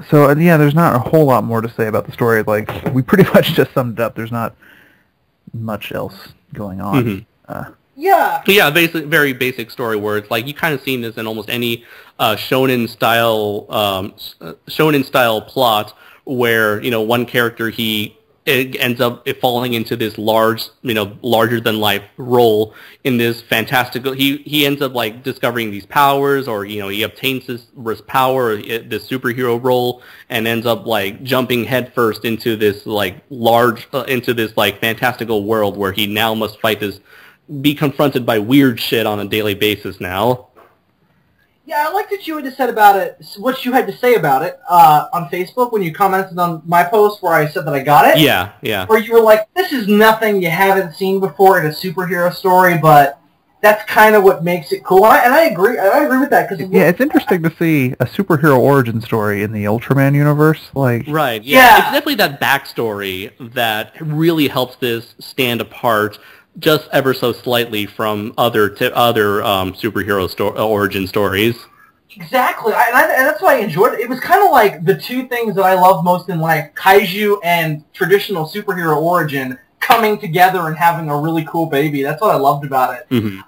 There's not a whole lot more to say about the story. Like, we pretty much just summed it up. There's not much else going on. Yeah, basically very basic story where it's like you kind of seen this in almost any shonen style plot where one character it ends up falling into this larger than life role in this fantastical. He ends up like discovering these powers, or he obtains this power, this superhero role, and ends up like jumping headfirst into this like fantastical world where he now must be confronted by weird shit on a daily basis now. Yeah, I like that you had to say about it, what you had to say about it on Facebook when you commented on my post where I said that I got it. Yeah. Where you were like, this is nothing you haven't seen before in a superhero story, but that's kind of what makes it cool. And I agree. I agree with that. It's interesting to see a superhero origin story in the Ultraman universe. Right, yeah. It's definitely that backstory that really helps this stand apart just ever so slightly from other superhero origin stories. Exactly, and that's why I enjoyed it. It was kind of like the two things that I love most in life, kaiju and traditional superhero origin, coming together and having a really cool baby. That's what I loved about it. And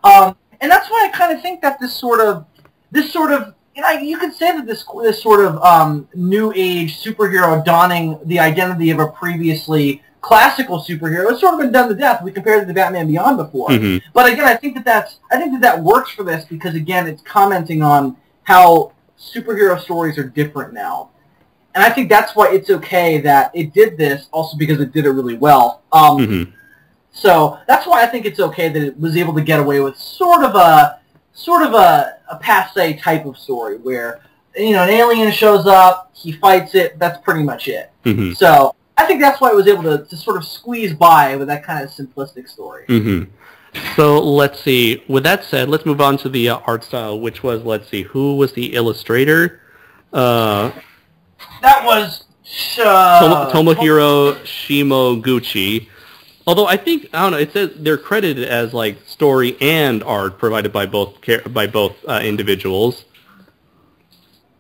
that's why I kind of think that this sort of, you could say that this sort of new age superhero donning the identity of a previously classical superhero has sort of been done to death. We compared it to Batman Beyond before. But again, I think that works for this because, again, it's commenting on how superhero stories are different now. And I think that's why it's okay that it did this, also because it did it really well. So that's why I think it's okay that it was able to get away with sort of a passe type of story where, an alien shows up, he fights it, that's pretty much it. So I think that's why it was able to sort of squeeze by with that kind of simplistic story. So let's see. With that said, let's move on to the art style, which was, let's see, who was the illustrator? That was Tomohiro Shimoguchi. Although I don't know, it says they're credited as like story and art provided by both individuals.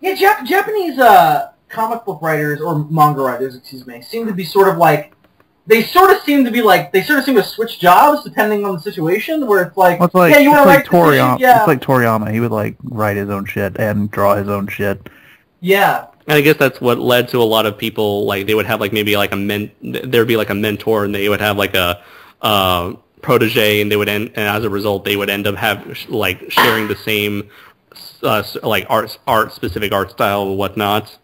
Yeah, Japanese comic book writers, or manga writers, excuse me, seem to be sort of like, they sort of seem to switch jobs depending on the situation, where it's like, well, yeah, you want to write Toriyama. Yeah. It's like Toriyama. He would, like, write his own shit and draw his own shit. Yeah. And I guess that's what led to a lot of people, like, they would have, like, maybe, like, there'd be, like, a mentor, and they would have, like, a protege, and they would and as a result, they would end up sharing the same, like, specific art style and whatnot.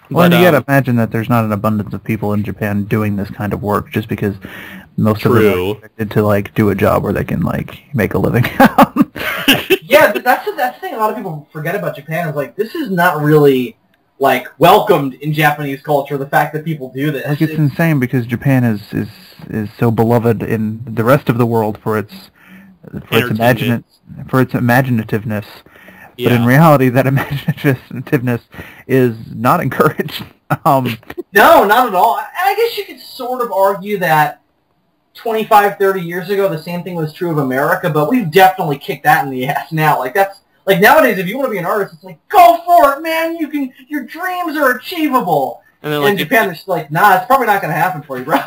Well, and you gotta imagine that there's not an abundance of people in Japan doing this kind of work, just because most of them are expected to, like, do a job where they can, like, make a living. Yeah, that's the thing a lot of people forget about Japan, is, like, this is not really, like, welcomed in Japanese culture, the fact that people do this. Like, it's insane, because Japan is so beloved in the rest of the world for its imaginativeness. Yeah. But in reality, that imaginativeness is not encouraged. No, not at all. And I guess you could sort of argue that 25, 30 years ago, the same thing was true of America, but we've definitely kicked that in the ass now. Like, that's, like, nowadays, if you want to be an artist, it's like, go for it, man! Your dreams are achievable! And then, like, in Japan, it's like, nah, it's probably not going to happen for you, bro.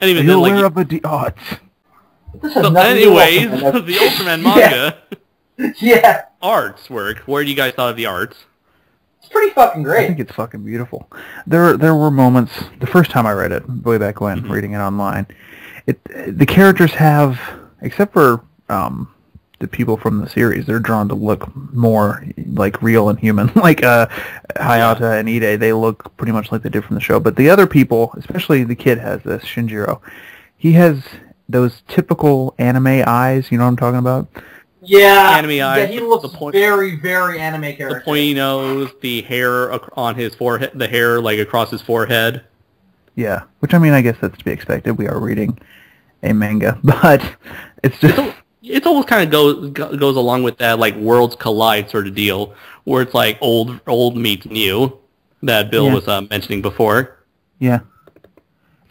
And even you're aware of the odds. So anyways, the Ultraman manga... Yeah. Arts work. Where do you guys thought of the arts? It's pretty fucking great. I think it's fucking beautiful. There were moments, the first time I read it, way back when, reading it online, the characters have, except for the people from the series, they're drawn to look more like real and human. Like Hayata and Ide, they look pretty much like they did from the show. But the other people, especially the kid has this, Shinjiro, he has those typical anime eyes, you know what I'm talking about? Yeah, anime eyes. Yeah, he looks very, very anime character. The pointy nose, the hair on his forehead, the hair like across his forehead. Yeah, which I mean, I guess that's to be expected. We are reading a manga, but it's just it's almost kind of goes along with that like worlds collide sort of deal, where it's like old meets new that Bill was mentioning before. Yeah,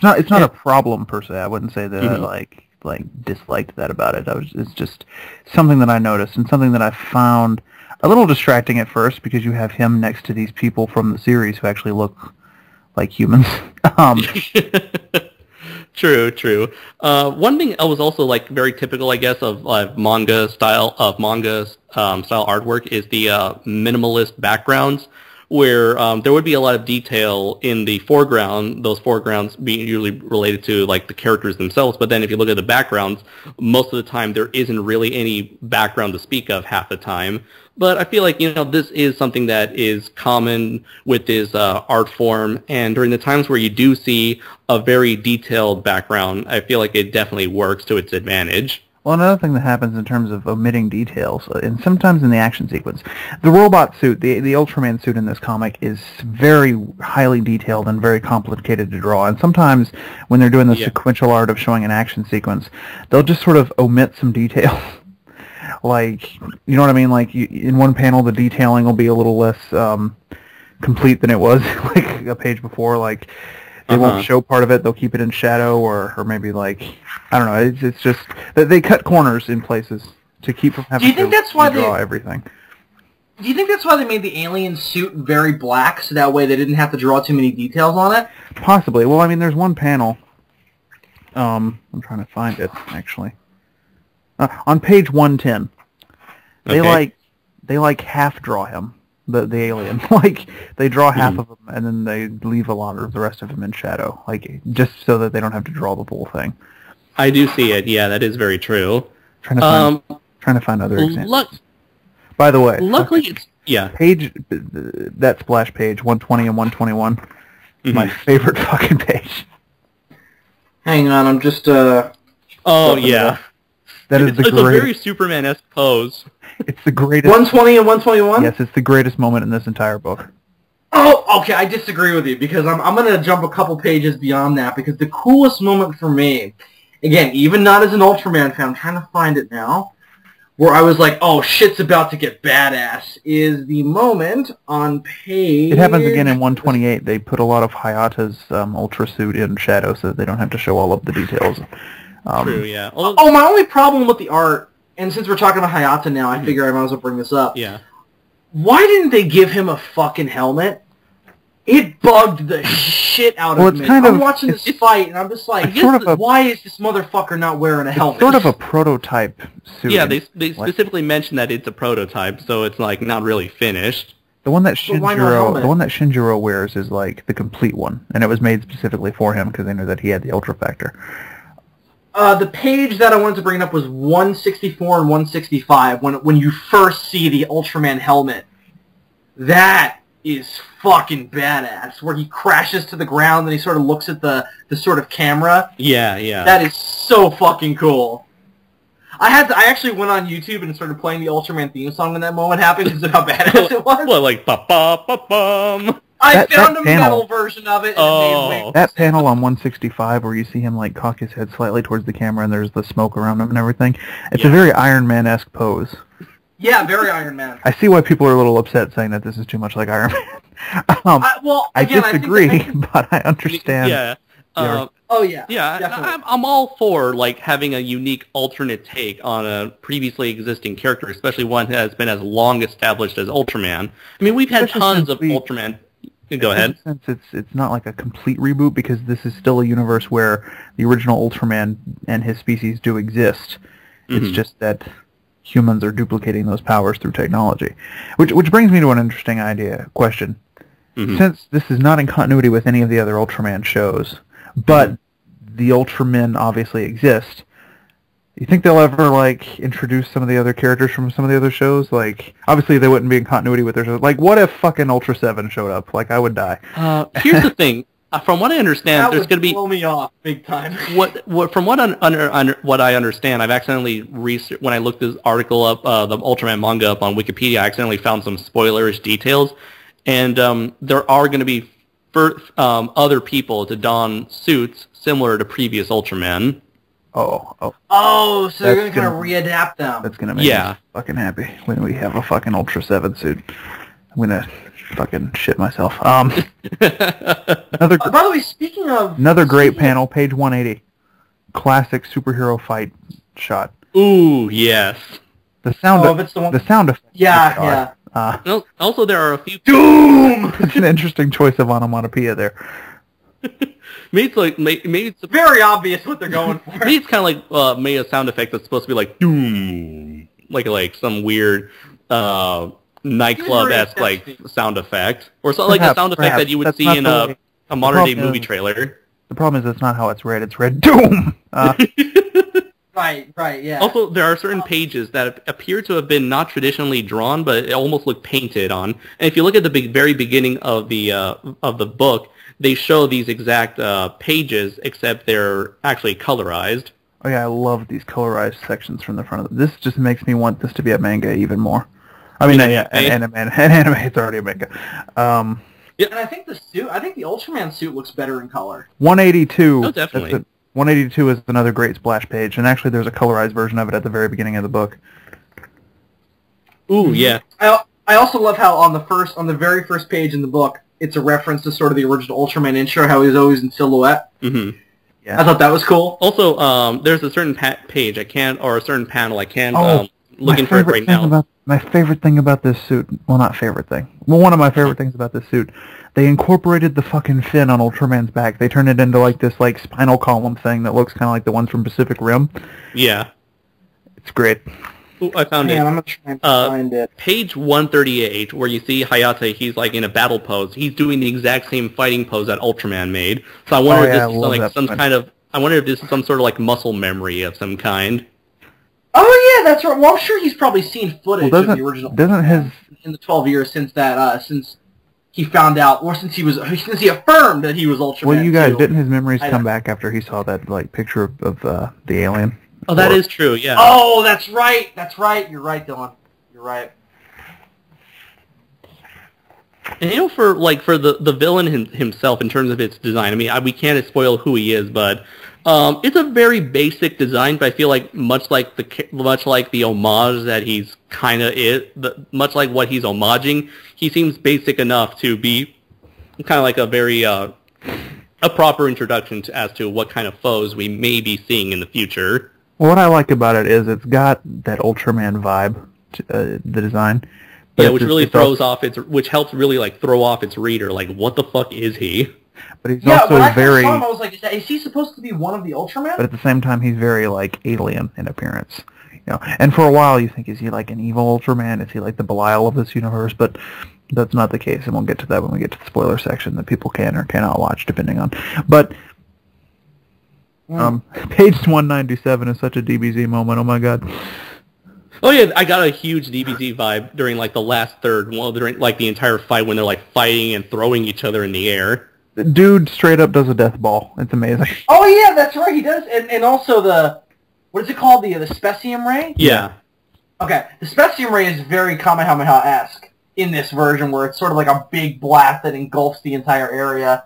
it's not a problem per se. I wouldn't say that I like disliked that about it. It's just something that I noticed and something that I found a little distracting at first, because you have him next to these people from the series who actually look like humans. True. One thing I was also like very typical, I guess, of manga style artwork is the minimalist backgrounds, where there would be a lot of detail in the foreground, those foregrounds being usually related to like the characters themselves, but then if you look at the backgrounds, most of the time there isn't really any background to speak of half the time. But I feel like, this is something that is common with this art form, and during the times where you do see a very detailed background, I feel like it definitely works to its advantage. Well, another thing that happens in terms of omitting details, and sometimes in the action sequence, the robot suit, the Ultraman suit in this comic is very highly detailed and very complicated to draw. And sometimes when they're doing the sequential art of showing an action sequence, they'll just sort of omit some details. Like, you know what I mean? Like, in one panel, the detailing will be a little less complete than it was like a page before. Like, they won't show part of it. They'll keep it in shadow, or maybe like, I don't know. It's just they cut corners in places to keep from having to draw everything. Do you think that's why they made the alien suit very black, so that way they didn't have to draw too many details on it? Possibly. Well, I mean, there's one panel. I'm trying to find it actually. On page 110, they half draw him. The alien, like, they draw half of him and then they leave a lot of the rest of him in shadow, like, just so that they don't have to draw the full thing. I do see it. Yeah, that is very true. Trying to find other examples. By the way, luckily it's page, that splash page 120 and 121, my favorite fucking page. Hang on, I'm just Oh yeah. It's a very Superman-esque pose. It's the greatest... 120 and 121? Yes, it's the greatest moment in this entire book. Oh, okay, I disagree with you, because I'm going to jump a couple pages beyond that, because the coolest moment for me, again, even not as an Ultraman fan, I'm trying to find it now, where I was like, oh, shit's about to get badass, is the moment on page... It happens again in 128. They put a lot of Hayata's Ultra suit in shadow so that they don't have to show all of the details. True, yeah. My only problem with the art, and since we're talking about Hayata now, I figure I might as well bring this up. Yeah. Why didn't they give him a fucking helmet? It bugged the shit out of me. I'm watching this fight, and I'm just like, why is this motherfucker not wearing a helmet? It's sort of a prototype suit. Yeah, they specifically mentioned that it's a prototype, so it's like not really finished. The one that Shinjiro wears is like the complete one, and it was made specifically for him because they knew that he had the Ultra Factor. The page that I wanted to bring up was 164 and 165, when you first see the Ultraman helmet. That is fucking badass, where he crashes to the ground and he sort of looks at the sort of camera. Yeah, yeah. That is so fucking cool. I actually went on YouTube and started playing the Ultraman theme song when that moment happened because of how badass it was. Well, like, ba-ba-ba-bum. I found a metal version of it, and it made wings. That panel on 165 where you see him like cock his head slightly towards the camera and there's the smoke around him and everything, it's a very Iron Man-esque pose. Yeah, very Iron Man. I see why people are a little upset saying that this is too much like Iron Man. I disagree, but I understand. Yeah. Yeah, I'm all for like having a unique alternate take on a previously existing character, especially one that has been as long established as Ultraman. I mean, we've had tons of Ultraman. Go ahead. In a sense, it's not like a complete reboot because this is still a universe where the original Ultraman and his species do exist. It's just that humans are duplicating those powers through technology. Which brings me to an interesting question. Since this is not in continuity with any of the other Ultraman shows, but the Ultramen obviously exist, you think they'll ever, like, introduce some of the other characters from some of the other shows? Like, obviously they wouldn't be in continuity with their shows. Like, what if fucking Ultra 7 showed up? Like, I would die. Here's the thing. From what I understand, there's going to be... blow me off big time. From what I understand, I've accidentally when I looked this article up, the Ultraman manga up on Wikipedia, I accidentally found some spoilerish details, and there are going to be other people to don suits similar to previous Ultraman. Oh, so they're going to kind of readapt them. That's going to make me fucking happy when we have a fucking Ultra 7 suit. I'm going to fucking shit myself. By the way, speaking of... Another great panel, page 180. Classic superhero fight shot. Ooh, yes. The sound effect. Yeah. Also, there are a few... Doom! It's an interesting choice of onomatopoeia there. Maybe it's very obvious what they're going for. Maybe it's kind of like maybe a sound effect that's supposed to be like doom, like some weird nightclub-esque like sound effect, or something like a sound effect that you would see in a modern day movie trailer. The problem is that's not how it's read. It's read doom. Right, yeah. Also, there are certain pages that appear to have been not traditionally drawn, but it almost look painted on. And if you look at the very beginning of the book, they show these exact pages, except they're actually colorized. Oh yeah, I love these colorized sections from the front of this. Just makes me want this to be a manga even more. I mean, an anime. It's already a manga. Yeah, and I think the Ultraman suit looks better in color. 182. Oh, definitely. 182 is another great splash page, and actually there's a colorized version of it at the very beginning of the book. Ooh, yeah. I also love how on the very first page in the book, it's a reference to sort of the original Ultraman intro, how he was always in silhouette. Mm-hmm. Yeah. I thought that was cool. Also, there's a certain page a certain panel I can't looking for it right now. My favorite thing about this suit, well, not favorite thing. Well, one of my favorite things about this suit, they incorporated the fucking fin on Ultraman's back. They turned it into like this like spinal column thing that looks kind of like the ones from Pacific Rim. Yeah. It's great. Ooh, I found it. I'm going to try and find it. Page 138, where you see Hayate, he's like in a battle pose. He's doing the exact same fighting pose that Ultraman made. So I wonder I wonder if this is some sort of like muscle memory of some kind. Oh yeah, that's right. Well, I'm sure he's probably seen footage of the original. In the 12 years since he found out, or since he affirmed that he was Ultraman. Well, you guys, didn't his memories come back after he saw that like picture of the alien? Oh, that is true. Yeah. Oh, that's right. You're right, Dylan. You're right. And for the villain himself in terms of its design, I mean, we can't spoil who he is, but it's a very basic design. But I feel like much like the homage that he's kind of much like what he's homaging, he seems basic enough to be kind of like a very a proper introduction as to what kind of foes we may be seeing in the future. Well, what I like about it is it's got that Ultraman vibe, the design, But Yeah, it's which just- really it's throws also- off which helps really like throw off its reader. Like, what the fuck is he? But he's Yeah, also when I very. first saw him, I was like, is he supposed to be one of the Ultraman? But at the same time, he's very like alien in appearance. You know, and for a while you think, is he like an evil Ultraman? Is he like the Belial of this universe? But that's not the case, and we'll get to that when we get to the spoiler section that people can or cannot watch, depending on. But page 197 is such a DBZ moment. Oh my god. Oh yeah, I got a huge DBZ vibe during like the last third, well, during like the entire fight when they're like fighting and throwing each other in the air. Dude straight up does a death ball. It's amazing. Oh yeah, that's right, he does. And also what is it called? The Specium Ray? Yeah. Okay, the Specium Ray is very Kamehameha-esque in this version, where it's sort of like a big blast that engulfs the entire area.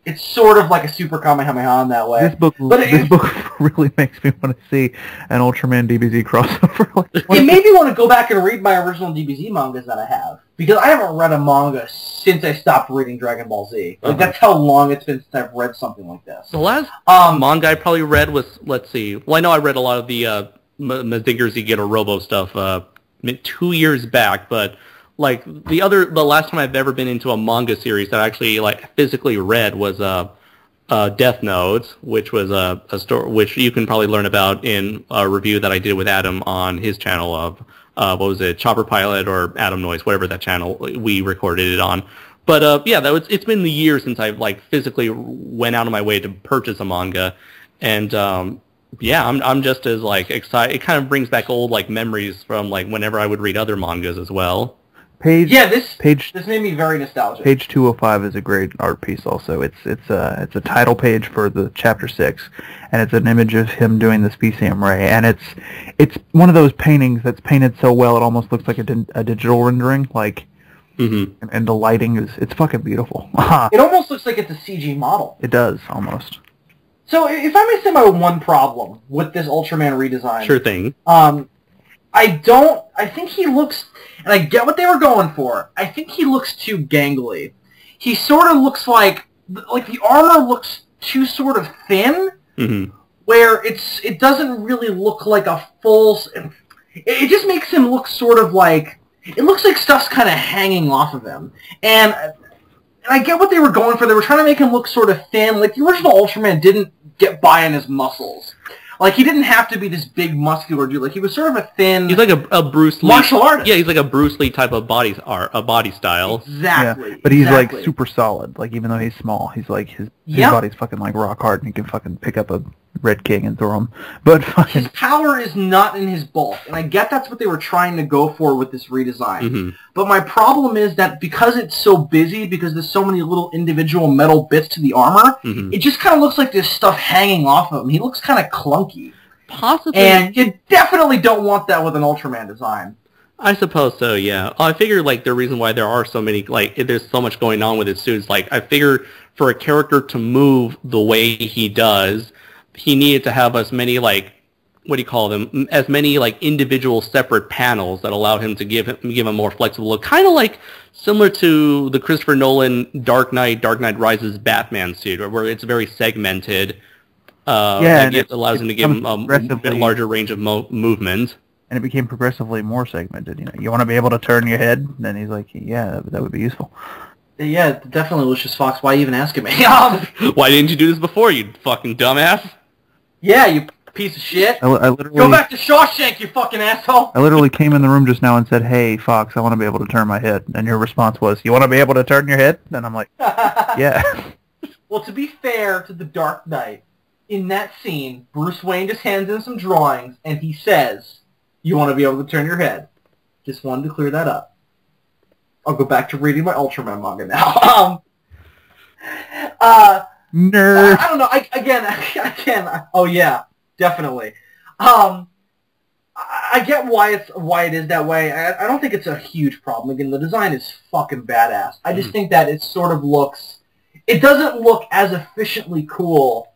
It's sort of like a super Kamehameha in that way. This book really makes me want to see an Ultraman DBZ crossover. It made me want to go back and read my original DBZ mangas that I have, because I haven't read a manga since I stopped reading Dragon Ball Z. Like that's how long it's been since I've read something like this. The last manga I probably read was, let's see, well, I know I read a lot of the Mazinger Z Ghetto Robo stuff 2 years back, but like the last time I've ever been into a manga series that I actually like physically read was Death Note, which was a story which you can probably learn about in a review that I did with Adam on his channel of what was it, Chopper Pilot or Adam Noise, whatever that channel we recorded it on. But yeah, it's been the years since I've like physically went out of my way to purchase a manga, and yeah, I'm just as like excited. It kind of brings back old like memories from like whenever I would read other mangas as well. This made me very nostalgic. Page 205 is a great art piece. Also, it's a title page for the chapter 6, and it's an image of him doing the Specium Ray, and it's one of those paintings that's painted so well it almost looks like a digital rendering, like. Mm-hmm. And the lighting it's fucking beautiful. It almost looks like it's a CG model. It does almost. So if I may say my one problem with this Ultraman redesign, sure thing. I think he looks, and I get what they were going for, I think he looks too gangly. He sort of looks like the armor looks too sort of thin, where it doesn't really look like a full, it just makes him look sort of like, it looks like stuff's kind of hanging off of him. And I get what they were going for, they were trying to make him look sort of thin, like the original Ultraman didn't get by on his muscles. Like, he didn't have to be this big, muscular dude. Like, he was sort of a thin... He's like a Bruce Lee... martial artist. Yeah, he's like a Bruce Lee type of body style. Exactly. Yeah, but he's, like, super solid. Like, even though he's small, he's, like, his body's fucking, like, rock hard, and he can fucking pick up a Red King and throw him. But fucking... His power is not in his bulk, and I get that's what they were trying to go for with this redesign. But my problem is that because it's so busy, because there's so many little individual metal bits to the armor, it just kind of looks like there's stuff hanging off of him. He looks kind of clunky. Possibly. And you definitely don't want that with an Ultraman design. I suppose so, yeah. I figure, like, the reason why there are so many, like, there's so much going on with his suits, like, I figure for a character to move the way he does, he needed to have as many, like, what do you call them, as many, like, individual separate panels that allowed him to give him a more flexible look. Kind of like, similar to the Christopher Nolan Dark Knight Rises Batman suit, where it's very segmented. And it allows him to give him a larger range of movement. And it became progressively more segmented. You know, you want to be able to turn your head? And then he's like, yeah, that would be useful. Yeah, definitely, Lucius Fox. Why are you even asking me? Why didn't you do this before, you fucking dumbass? Yeah, you piece of shit. I literally, go back to Shawshank, you fucking asshole. I literally came in the room just now and said, hey, Fox, I want to be able to turn my head. And your response was, you want to be able to turn your head? And I'm like, yeah. Well, to be fair to the Dark Knight, in that scene, Bruce Wayne just hands in some drawings, and he says, you want to be able to turn your head. Just wanted to clear that up. I'll go back to reading my Ultraman manga now. Nerd. I don't know. Again, oh yeah, definitely. I get why it is that way. I don't think it's a huge problem. Again, the design is fucking badass. I just think that it sort of looks... It doesn't look as efficiently cool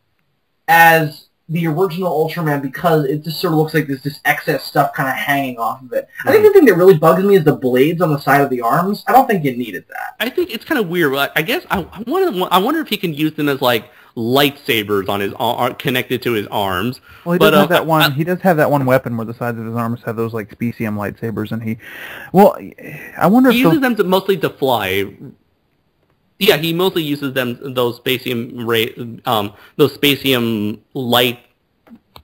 as the original Ultraman because it just sort of looks like there's this excess stuff kind of hanging off of it. I think the thing that really bugs me is the blades on the side of the arms. I don't think you needed that. I think it's kind of weird. I guess I wonder if he can use them as like lightsabers on his connected to his arms. Well, he does have that one. He does have that one weapon where the sides of his arms have those like specium lightsabers, and I wonder if he uses them mostly to fly. Yeah, he mostly uses those spatium light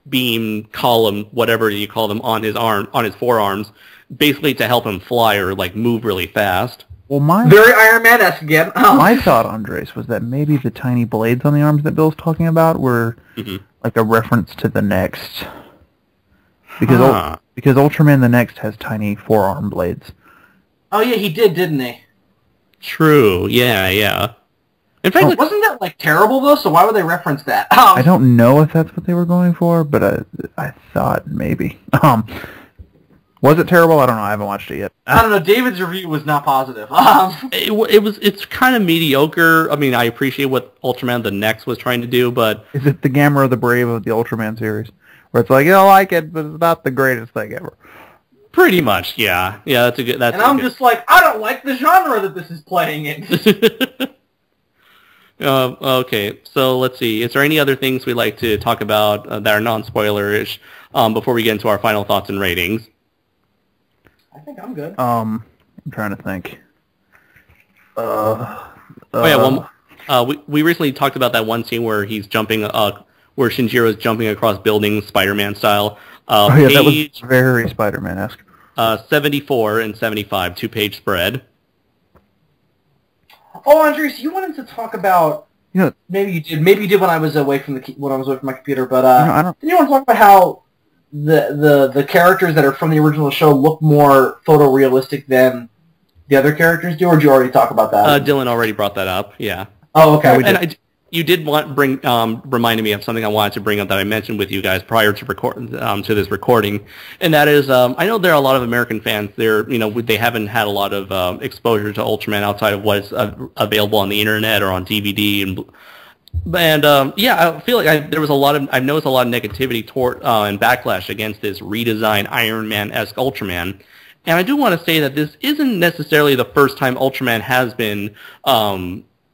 beam column, whatever you call them, on his forearms, basically to help him fly or like move really fast. Well, very Iron Man-esque again. My thought, Andres, was that maybe the tiny blades on the arms that Bill's talking about were like a reference to the Next, because Ultraman the Next has tiny forearm blades. Oh yeah, he did, didn't he? True. Yeah. In fact, wasn't that like terrible though? So why would they reference that? I don't know if that's what they were going for, but I thought maybe. Was it terrible? I don't know. I haven't watched it yet. I don't know. David's review was not positive. It's kind of mediocre. I mean, I appreciate what Ultraman the Next was trying to do, but is it the Gamera the Brave of the Ultraman series, where it's like you don't like it, but it's not the greatest thing ever? Pretty much, yeah. That's a good. I'm just like, I don't like the genre that this is playing in. Okay, so let's see. Is there any other things we'd like to talk about that are non-spoiler-ish before we get into our final thoughts and ratings? I think I'm good. I'm trying to think. We recently talked about that one scene where he's jumping, where Shinjiro's jumping across buildings, Spider-Man style. That was very Spider-Man-esque. 74 and 75, 2-page spread. Oh, Andres, you wanted to talk about. Maybe you did. Maybe you did when I was away from my computer. But didn't you want to talk about how the characters that are from the original show look more photorealistic than the other characters do? Or did you already talk about that? Dylan already brought that up. Yeah. Oh, okay. You did reminded me of something I wanted to bring up that I mentioned with you guys prior to to this recording, and that is I know there are a lot of American fans. They haven't had a lot of exposure to Ultraman outside of what's available on the internet or on DVD, and I feel like I've noticed a lot of negativity toward and backlash against this redesigned Iron Man-esque Ultraman. And I do want to say that this isn't necessarily the first time Ultraman has been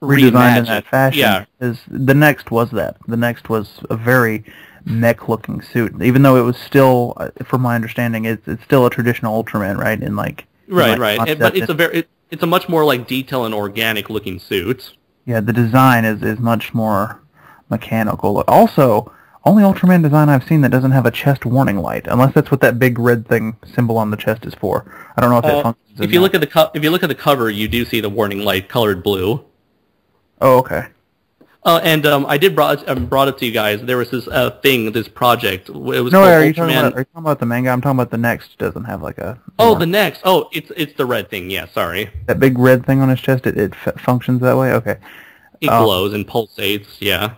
redesigned in that fashion. Yeah. The Next was that. The Next was a very mech-looking suit, even though it was still, from my understanding, it's still a traditional Ultraman, right? Right. But it's a much more like detail and organic-looking suit. Yeah, the design is much more mechanical. Also, only Ultraman design I've seen that doesn't have a chest warning light, unless that's what that big red thing symbol on the chest is for. I don't know if that functions. If you look at the cover, you do see the warning light colored blue. Oh, okay. And I did brought it to you guys. There was this this project. It was called Ultraman. Are you talking about the manga? I'm talking about the Next. Doesn't have like a. The Next. Oh, it's the red thing. Yeah, sorry. That big red thing on his chest. It functions that way. Okay. It glows and pulsates. Yeah.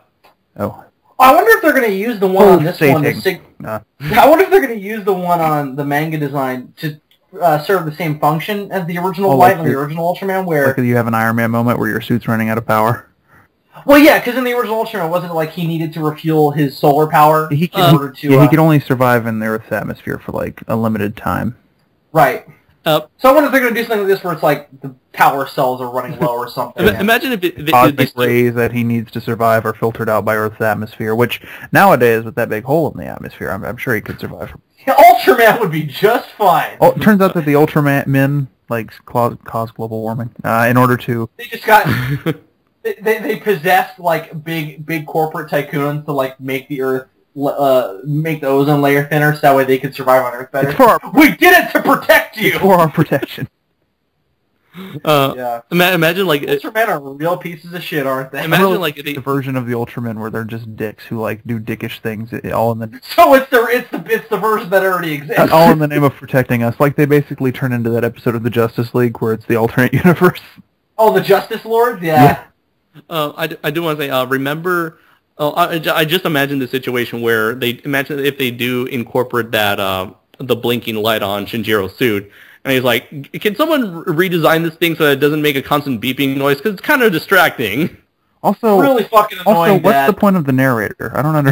Oh. I wonder if they're going to use the one on this one. I wonder if they're going to use the one on the manga design to serve the same function as the original light on the original Ultraman, where you have an Iron Man moment where your suit's running out of power. Well, yeah, because in the original Ultraman, wasn't it like he needed to refuel his solar power in order to? He could only survive in the Earth's atmosphere for like a limited time. Right. So I wonder if they're going to do something like this where it's like the power cells are running low or something. Imagine if the cosmic rays that he needs to survive are filtered out by Earth's atmosphere, which nowadays with that big hole in the atmosphere, I'm sure he could survive. Ultraman would be just fine. Oh, it turns out that the Ultraman cause global warming in order to. They just got. they possessed like big corporate tycoons to like make the Earth. Make the ozone layer thinner so that way they could survive on Earth better. We did it to protect you! It's for our protection. Yeah. Imagine like... Ultramen are real pieces of shit, aren't they? Imagine like the version of the Ultramen where they're just dicks who like do dickish things all in the... So it's the version that already exists. All in the name of protecting us. Like they basically turn into that episode of the Justice League where it's the alternate universe. Oh, the Justice Lords? Yeah. I do want to say, remember... Oh, I just imagine the situation where imagine if they do incorporate that the blinking light on Shinjiro's suit, and he's like, "Can someone redesign this thing so that it doesn't make a constant beeping noise? Because it's kind of distracting." Also, really fucking annoying. Also, what's the point of the narrator? I don't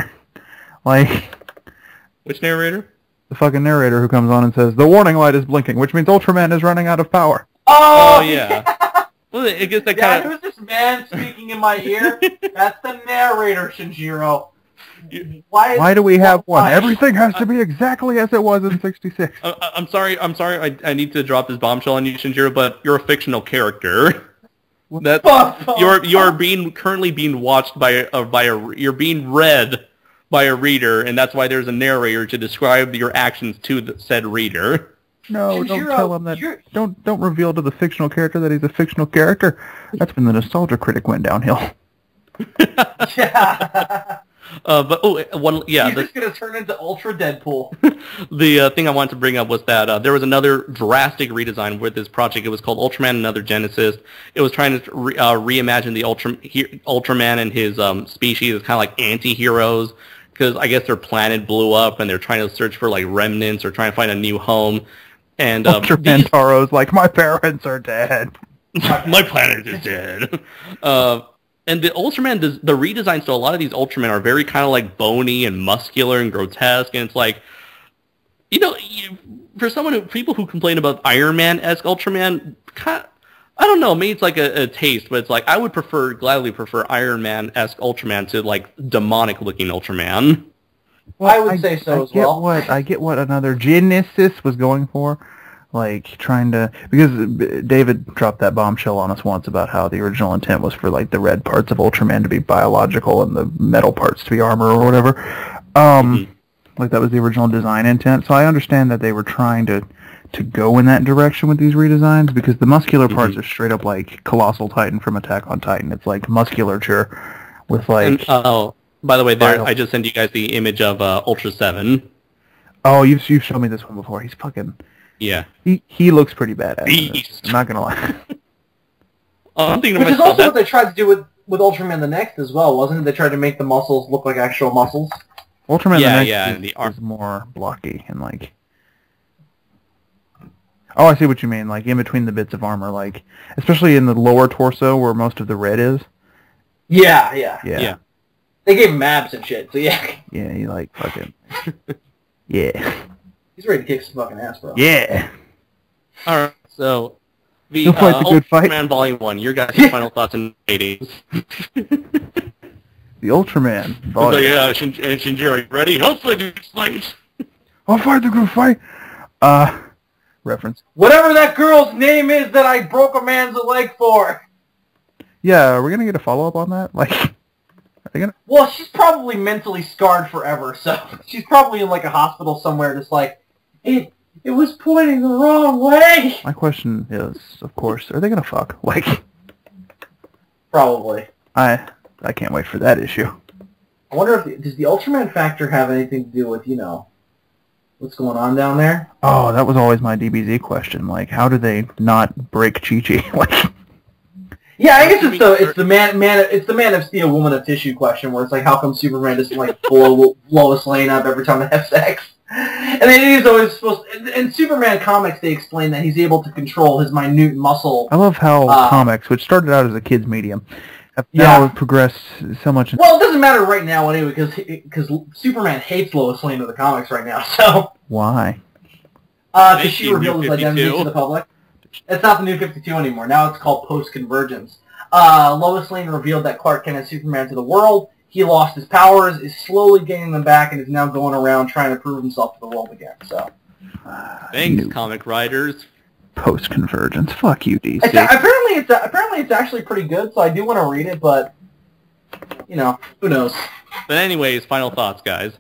Which narrator? The fucking narrator who comes on and says the warning light is blinking, which means Ultraman is running out of power. Oh yeah. Well, I guess that Yeah, kind who's this man speaking in my ear? That's the narrator, Shinjiro. Why do we have one? why? Everything has to be exactly as it was in '66. I'm sorry. I need to drop this bombshell on you, Shinjiro, but you're a fictional character. That you're currently being watched you're being read by a reader, and that's why there's a narrator to describe your actions to the said reader. No, don't tell him that. Don't reveal to the fictional character that he's a fictional character. That's when the nostalgia critic went downhill. Yeah. He's just gonna turn into Ultra Deadpool. The thing I wanted to bring up was that there was another drastic redesign with this project. It was called Ultraman Another Genesis. It was trying to reimagine the Ultraman and his species as kind of like anti-heroes, because I guess their planet blew up and they're trying to search for like remnants or trying to find a new home. And Ultraman Taro's like, my parents are dead. My planet is dead. And the Ultraman, the redesigns to a lot of these Ultramen are very kind of like bony and muscular and grotesque, and it's like, for people who complain about Iron Man-esque Ultraman, I don't know, maybe it's like a taste, but it's like, I would gladly prefer Iron Man-esque Ultraman to like demonic-looking Ultraman. Well, I would say so as well. I get what Another Genesis was going for. Like, trying to... Because David dropped that bombshell on us once about how the original intent was for, like, the red parts of Ultraman to be biological and the metal parts to be armor or whatever. Like, that was the original design intent. So I understand that they were trying to go in that direction with these redesigns, because the muscular parts are straight up like Colossal Titan from Attack on Titan. It's like musculature with, like... by the way, I just sent you guys the image of Ultra 7. Oh, you've shown me this one before. He's fucking... Yeah. He looks pretty badass. I'm not gonna lie. I'm thinking Which is also what they tried to do with Ultraman the Next as well, wasn't it? They tried to make the muscles look like actual muscles. Ultraman the Next is more blocky and like... Oh, I see what you mean. Like, in between the bits of armor, like... Especially in the lower torso where most of the red is. Yeah. They gave him abs and shit, so yeah. Yeah, he like fucking... Yeah. He's ready to kick some fucking ass, bro. Yeah. Alright, so... He'll fight the good fight. Ultraman Volume 1, your guys' final thoughts and ratings. The Ultraman Volume. Yeah, Shinjiro, you ready? I'll fight the good fight. I'll fight the good fight. Reference. Whatever that girl's name is that I broke a man's leg for. Yeah, are we gonna get a follow-up on that? Like, are they gonna... Well, she's probably mentally scarred forever, so she's probably in like a hospital somewhere just like, it was pointing the wrong way. My question is, of course, are they gonna fuck? Like, probably. I can't wait for that issue. I wonder if does the Ultraman factor have anything to do with what's going on down there? Oh, that was always my DBZ question. Like, how do they not break Chi-Chi? Like, yeah, I guess it's the Man of Steel, Woman of Tissue question, where it's like, how come Superman doesn't like blow Lois Lane up every time they have sex? And then he's always supposed to, in Superman comics, they explain that he's able to control his minute muscle. I love how comics, which started out as a kid's medium, have now progressed so much. Well, it doesn't matter right now anyway, because Superman hates Lois Lane in the comics right now. So why? Because she revealed his identity to the public. It's not the New 52 anymore. Now it's called Post-Convergence. Lois Lane revealed that Clark Kent is Superman to the world. He lost his powers, is slowly gaining them back, and is now going around trying to prove himself to the world again. So, thanks, comic writers. Post-Convergence. Fuck you, DC. Apparently it's actually pretty good, so I do want to read it, but, who knows. But anyways, final thoughts, guys.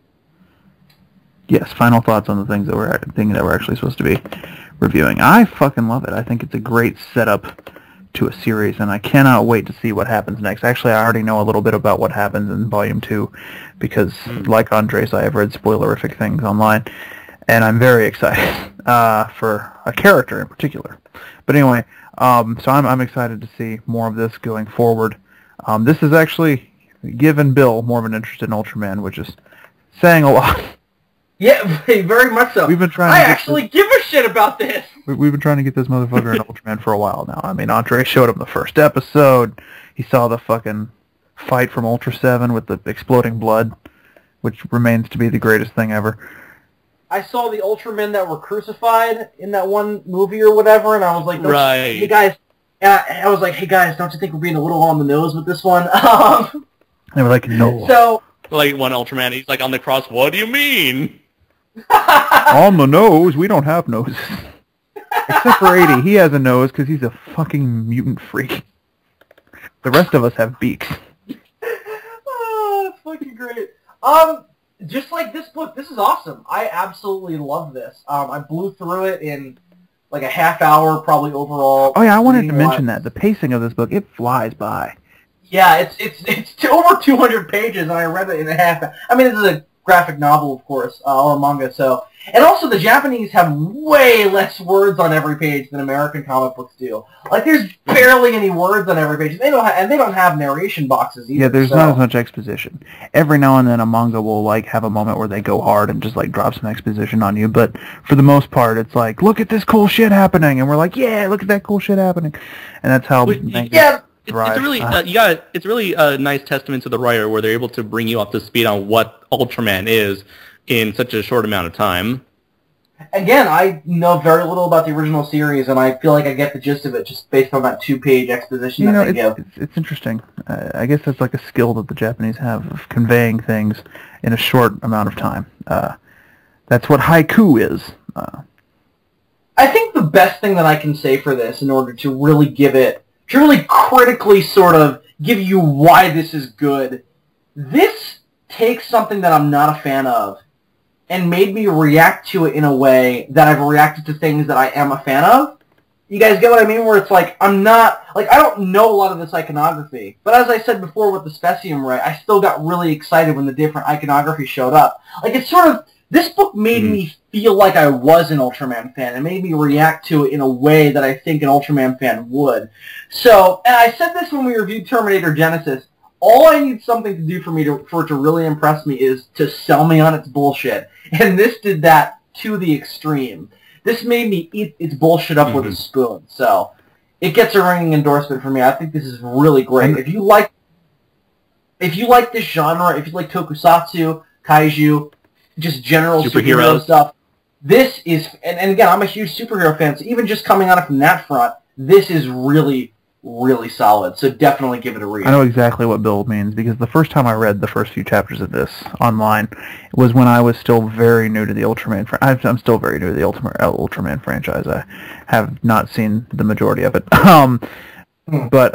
Yes, final thoughts on the things that we're actually supposed to be reviewing. I fucking love it. I think it's a great setup to a series, and I cannot wait to see what happens next. Actually, I already know a little bit about what happens in Volume 2, because, like Andres, I have read spoilerific things online, and I'm very excited for a character in particular. But anyway, so I'm excited to see more of this going forward. This is actually given Bill more of an interest in Ultraman, which is saying a lot. Yeah, very much so. We've been trying. I actually give a shit about this. We've been trying to get this motherfucker in Ultraman for a while now. I mean, Andre showed him the first episode. He saw the fucking fight from Ultra 7 with the exploding blood, which remains to be the greatest thing ever. I saw the Ultramen that were crucified in that one movie or whatever, and I was like, right. Hey guys, And I was like, hey guys, don't you think we're being a little on the nose with this one? They were like, no. So Like one Ultraman, he's like on the cross. What do you mean? On the nose, we don't have noses. Except for 80, he has a nose because he's a fucking mutant freak. The rest of us have beaks. Oh, that's fucking great. Just like this book, this is awesome. I absolutely love this. I blew through it in like a half hour, probably overall. Oh yeah, I wanted to mention that. The pacing of this book, it flies by. Yeah, it's over 200 pages, and I read it in a half. I mean, this is a graphic novel, of course, or manga. So, and also the Japanese have way less words on every page than American comic books do. Like, there's barely any words on every page. They don't have narration boxes either. Yeah, there's not as much exposition. Every now and then, a manga will like have a moment where they go hard and just like drop some exposition on you. But for the most part, it's like, look at this cool shit happening, and we're like, yeah, look at that cool shit happening, and that's how. Yeah. It's really a nice testament to the writer where they're able to bring you up to speed on what Ultraman is in such a short amount of time. Again, I know very little about the original series, and I feel like I get the gist of it just based on that 2-page exposition that they give. It's interesting. I guess that's like a skill that the Japanese have of conveying things in a short amount of time. That's what haiku is. I think the best thing that I can say for this in order to really to really critically sort of give you why this is good, this takes something that I'm not a fan of and made me react to it in a way that I've reacted to things that I am a fan of. You guys get what I mean? Where it's like, I don't know a lot of this iconography, but as I said before with the Specium Ray, I still got really excited when the different iconography showed up. Like, it's sort of, this book made me feel like I was an Ultraman fan. It made me react to it in a way that I think an Ultraman fan would. So, and I said this when we reviewed Terminator Genesis, all I need something to do for it to really impress me is to sell me on its bullshit. And this did that to the extreme. This made me eat its bullshit up with a spoon. So, it gets a ringing endorsement from me. I think this is really great. If you like this genre, if you like tokusatsu, kaiju, just general superhero stuff, this is, and again, I'm a huge superhero fan, so even just coming on it from that front, this is really, really solid. So definitely give it a read. I know exactly what Bill means, because the first time I read the first few chapters of this online was when I was still very new to the Ultraman. I'm still very new to the Ultraman franchise. I have not seen the majority of it. But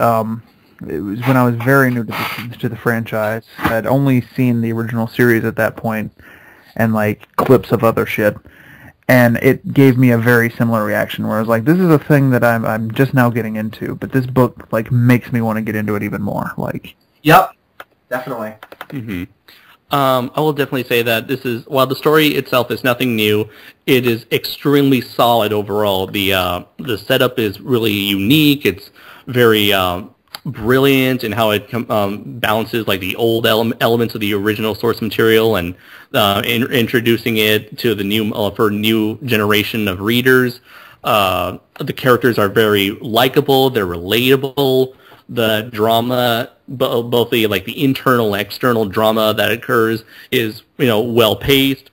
it was when I was very new to the franchise. I'd only seen the original series at that point, and like clips of other shit, and it gave me a very similar reaction where I was like, this is a thing that I'm just now getting into, but this book like makes me want to get into it even more. Like, yep, definitely. I will definitely say that this is, while the story itself is nothing new, it is extremely solid overall. The setup is really unique. It's very brilliant in how it balances like the old elements of the original source material and introducing it to the new for new generation of readers. The characters are very likable. They're relatable. The drama, both the internal and external drama that occurs, is well paced.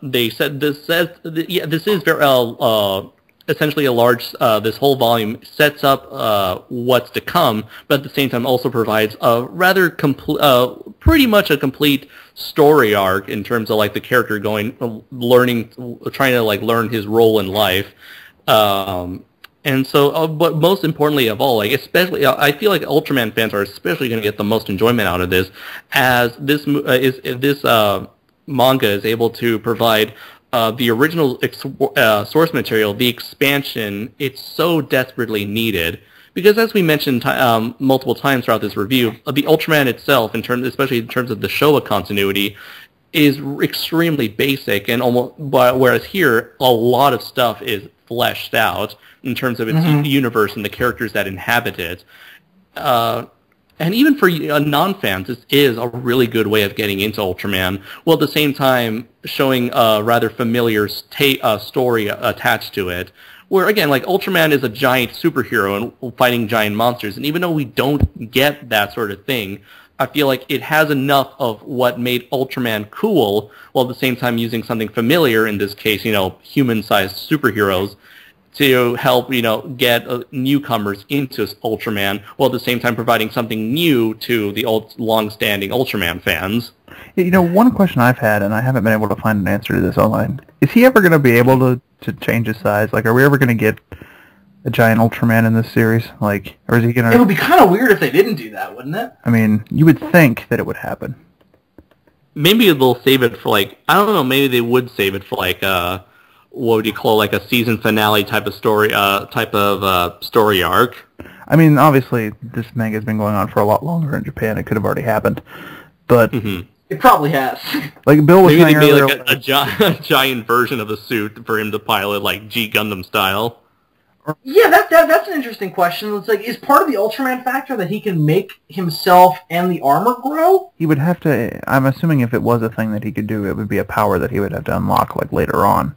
They said this is very essentially a large, this whole volume sets up what's to come, but at the same time also provides a rather pretty much a complete story arc in terms of like the character trying to like learn his role in life. And so, but most importantly of all, like especially, I feel like Ultraman fans are especially going to get the most enjoyment out of this, as this manga is able to provide the original source material, the expansion. It's so desperately needed because, as we mentioned multiple times throughout this review, the Ultraman itself, especially in terms of the Showa continuity, is extremely basic, and whereas here a lot of stuff is fleshed out in terms of its universe and the characters that inhabit it. And even for non-fans, this is a really good way of getting into Ultraman, while at the same time showing a rather familiar story attached to it. Where, again, like Ultraman is a giant superhero and fighting giant monsters, and even though we don't get that sort of thing, I feel like it has enough of what made Ultraman cool, while at the same time using something familiar, in this case, human-sized superheroes, to help, get newcomers into Ultraman, while at the same time providing something new to the long-standing Ultraman fans. One question I've had, and I haven't been able to find an answer to this online, is he ever going to be able to change his size? Like, are we ever going to get a giant Ultraman in this series? Like, or is he going to... It would be kind of weird if they didn't do that, wouldn't it? I mean, you would think that it would happen. Maybe they'll save it for, like, I don't know, maybe they would save it for, like, what would you call, like, a season finale type of story arc. I mean, obviously, this manga's been going on for a lot longer in Japan. It could have already happened. But... Mm-hmm. It probably has. Like Bill was saying earlier... Maybe they made, like, a giant version of the suit for him to pilot, like, G Gundam style. Yeah, that's an interesting question. It's like, is part of the Ultraman factor that he can make himself and the armor grow? He would have to... I'm assuming if it was a thing that he could do, it would be a power that he would have to unlock, like, later on.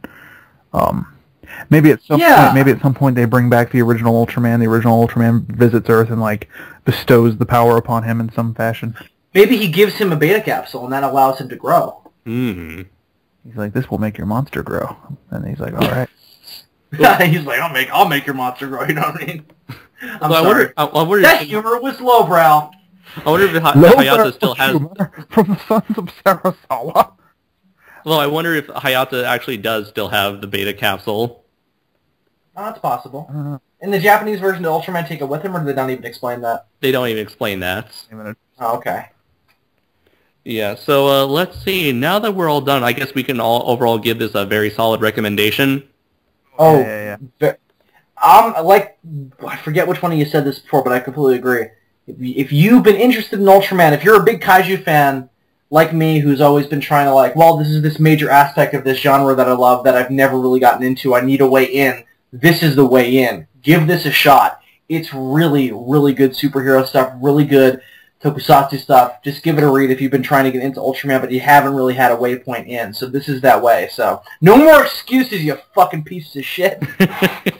Maybe at some point they bring back the original Ultraman. The original Ultraman visits Earth and, like, bestows the power upon him in some fashion. Maybe he gives him a beta capsule, and that allows him to grow. Mm-hmm. He's like, this will make your monster grow. And he's like, all right. He's like, I'll make your monster grow, you know what I mean? I'm sorry. I wonder that humor was lowbrow. I wonder if Hayata still has... From the Sons of Sarasawa. Well, I wonder if Hayata actually does still have the beta capsule. Oh, that's possible. In the Japanese version, did Ultraman take it with him, or did they not even explain that? They don't even explain that. Oh, okay. Yeah, so let's see. Now that we're all done, I guess we can all overall give this a very solid recommendation. Oh, yeah. I forget which one of you said this before, but I completely agree. If you've been interested in Ultraman, if you're a big kaiju fan like me, who's always been trying to, like, well, this is this major aspect of this genre that I love that I've never really gotten into, I need a way in, this is the way in. Give this a shot. It's really, really good superhero stuff, really good tokusatsu stuff. Just give it a read if you've been trying to get into Ultraman, but you haven't really had a waypoint in. So this is that way. So no more excuses, you fucking pieces of shit.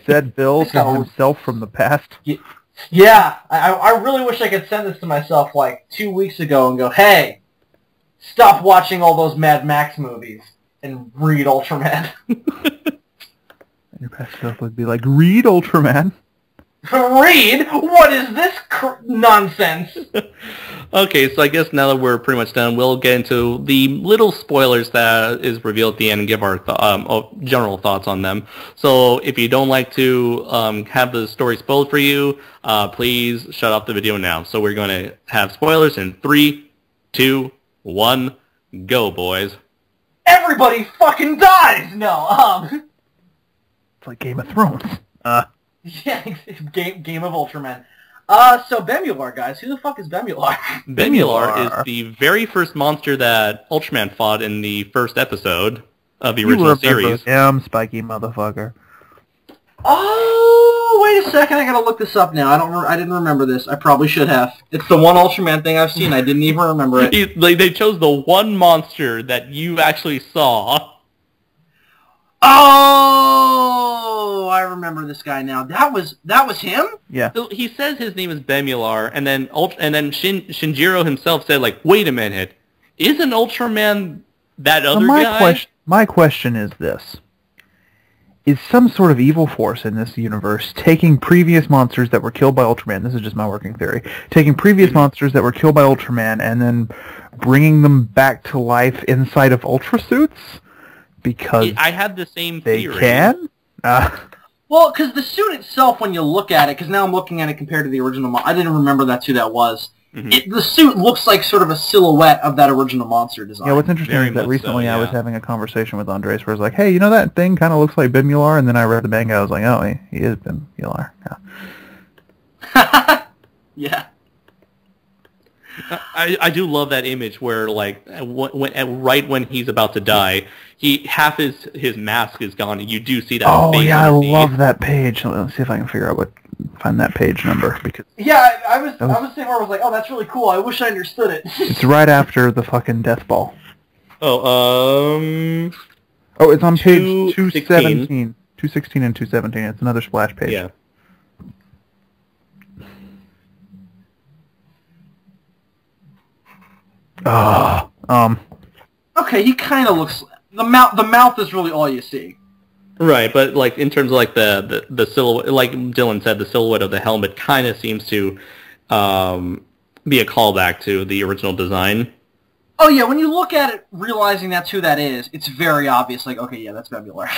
Said Bill to himself from the past. Yeah, I really wish I could send this to myself like 2 weeks ago and go, hey, stop watching all those Mad Max movies and read Ultraman. And your past self would be like, read Ultraman. Read? What is this nonsense? Okay, so I guess now that we're pretty much done, we'll get into the little spoilers that is revealed at the end and give our general thoughts on them. So if you don't like to have the story spoiled for you, please shut off the video now. So we're going to have spoilers in 3, 2, 1, go, boys. Everybody fucking dies! No, It's like Game of Thrones. Yeah, Game of Ultraman. So Bemular, guys. Who the fuck is Bemular? Bemular is the very first monster that Ultraman fought in the first episode of the original series. Spiky motherfucker. Oh, wait a second. I gotta look this up now. I didn't remember this. I probably should have. It's the one Ultraman thing I've seen. I didn't even remember it. They chose the one monster that you actually saw. Oh, I remember this guy now. That was him? Yeah. So he says his name is Bemular, and then Shinjiro himself said, like, wait a minute, isn't Ultraman that other guy? My question is this. Is some sort of evil force in this universe taking previous monsters that were killed by Ultraman, this is just my working theory, taking previous monsters that were killed by Ultraman and then bringing them back to life inside of Ultra Suits? Because I had the same theory. They can? Well, because the suit itself, when you look at it, because now I'm looking at it compared to the original I didn't remember that's who that was. Mm-hmm. The suit looks like sort of a silhouette of that original monster design. Yeah, what's interesting is that recently I was having a conversation with Andres where I was like, hey, you know that thing kind of looks like Bemular? And then I read the manga, I was like, oh, he is Bemular. Yeah. Yeah. I do love that image where, like, right when he's about to die, half his mask is gone, and you do see that. Oh yeah, I love that page. Let's see if I can find that page number because. Yeah, I was saying where I was like, oh, that's really cool. I wish I understood it. It's right after the fucking death ball. Oh, it's on page 217, 216 and 217. It's another splash page. Yeah. Okay, he kind of looks. The mouth is really all you see. Right, but like in terms of like the silhouette, like Dylan said, the silhouette of the helmet kind of seems to be a callback to the original design. Oh yeah, when you look at it, realizing that's who that is, it's very obvious. Like, okay, yeah, that's Vebular.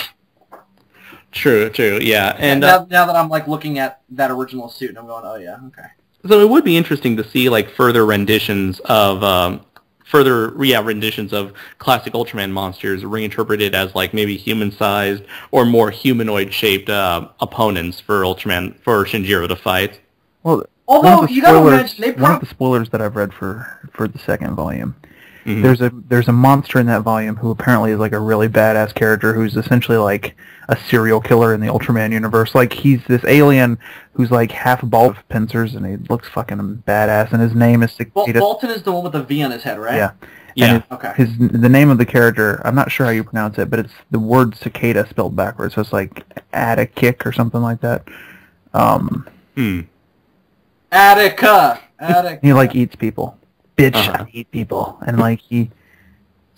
True, yeah, and now that I'm like looking at that original suit, I'm going, oh yeah, okay. So it would be interesting to see like further renditions of classic Ultraman monsters reinterpreted as like maybe human-sized or more humanoid-shaped opponents for Shinjiro to fight. Well, although you gotta imagine one of the spoilers that I've read for the second volume. Mm-hmm. There's a monster in that volume who apparently is like a really badass character who's essentially like a serial killer in the Ultraman universe. Like he's this alien who's like half bald with pincers and he looks fucking badass and his name is Cicada. Bolton is the one with the V on his head, right? Yeah. Yeah. Okay. The name of the character, I'm not sure how you pronounce it, but it's the word cicada spelled backwards. So it's like add a kick or something like that. Attica. He like eats people. Bitch, Uh-huh. I eat people. And like he...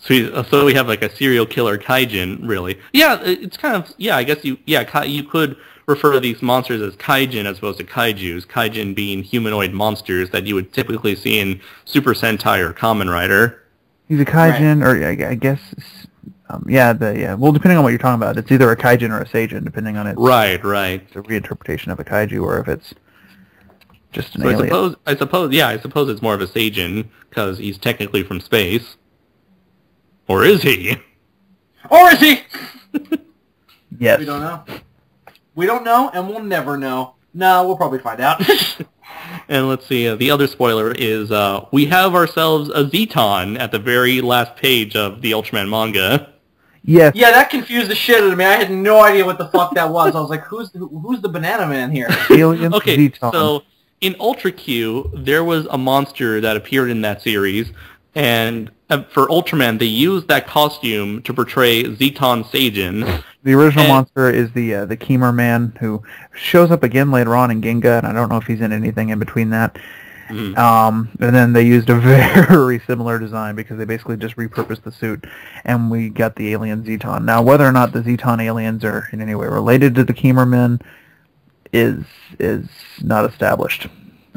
So we have like a serial killer kaijin, really. Yeah, it's kind of, yeah, I guess you could refer to these monsters as kaijin as opposed to kaijus. Kaijin being humanoid monsters that you would typically see in Super Sentai or Kamen Rider. He's a kaijin, or I guess... Well, depending on what you're talking about, it's either a kaijin or a seijin, depending on it. Right. It's a reinterpretation of a kaiju, or if it's just an So alien. I suppose it's more of a seijin because he's technically from space. Or is he? Or is he? Yes. We don't know. We don't know, and we'll never know. No, we'll probably find out. And let's see, the other spoiler is we have ourselves a Zeton at the very last page of the Ultraman manga. Yes. Yeah, that confused the shit out of me. I had no idea what the fuck that was. I was like, who's the banana man here? Alien Okay, Zeton. so in Ultra Q, there was a monster that appeared in that series, and for Ultraman, they used that costume to portray Zeton Seijin. The original monster is the Keemer Man, who shows up again later on in Ginga, and I don't know if he's in anything in between that. And then they used a very similar design because they basically just repurposed the suit, and we got the alien Zeton. Now, whether or not the Zeton aliens are in any way related to the Keemer Men is not established.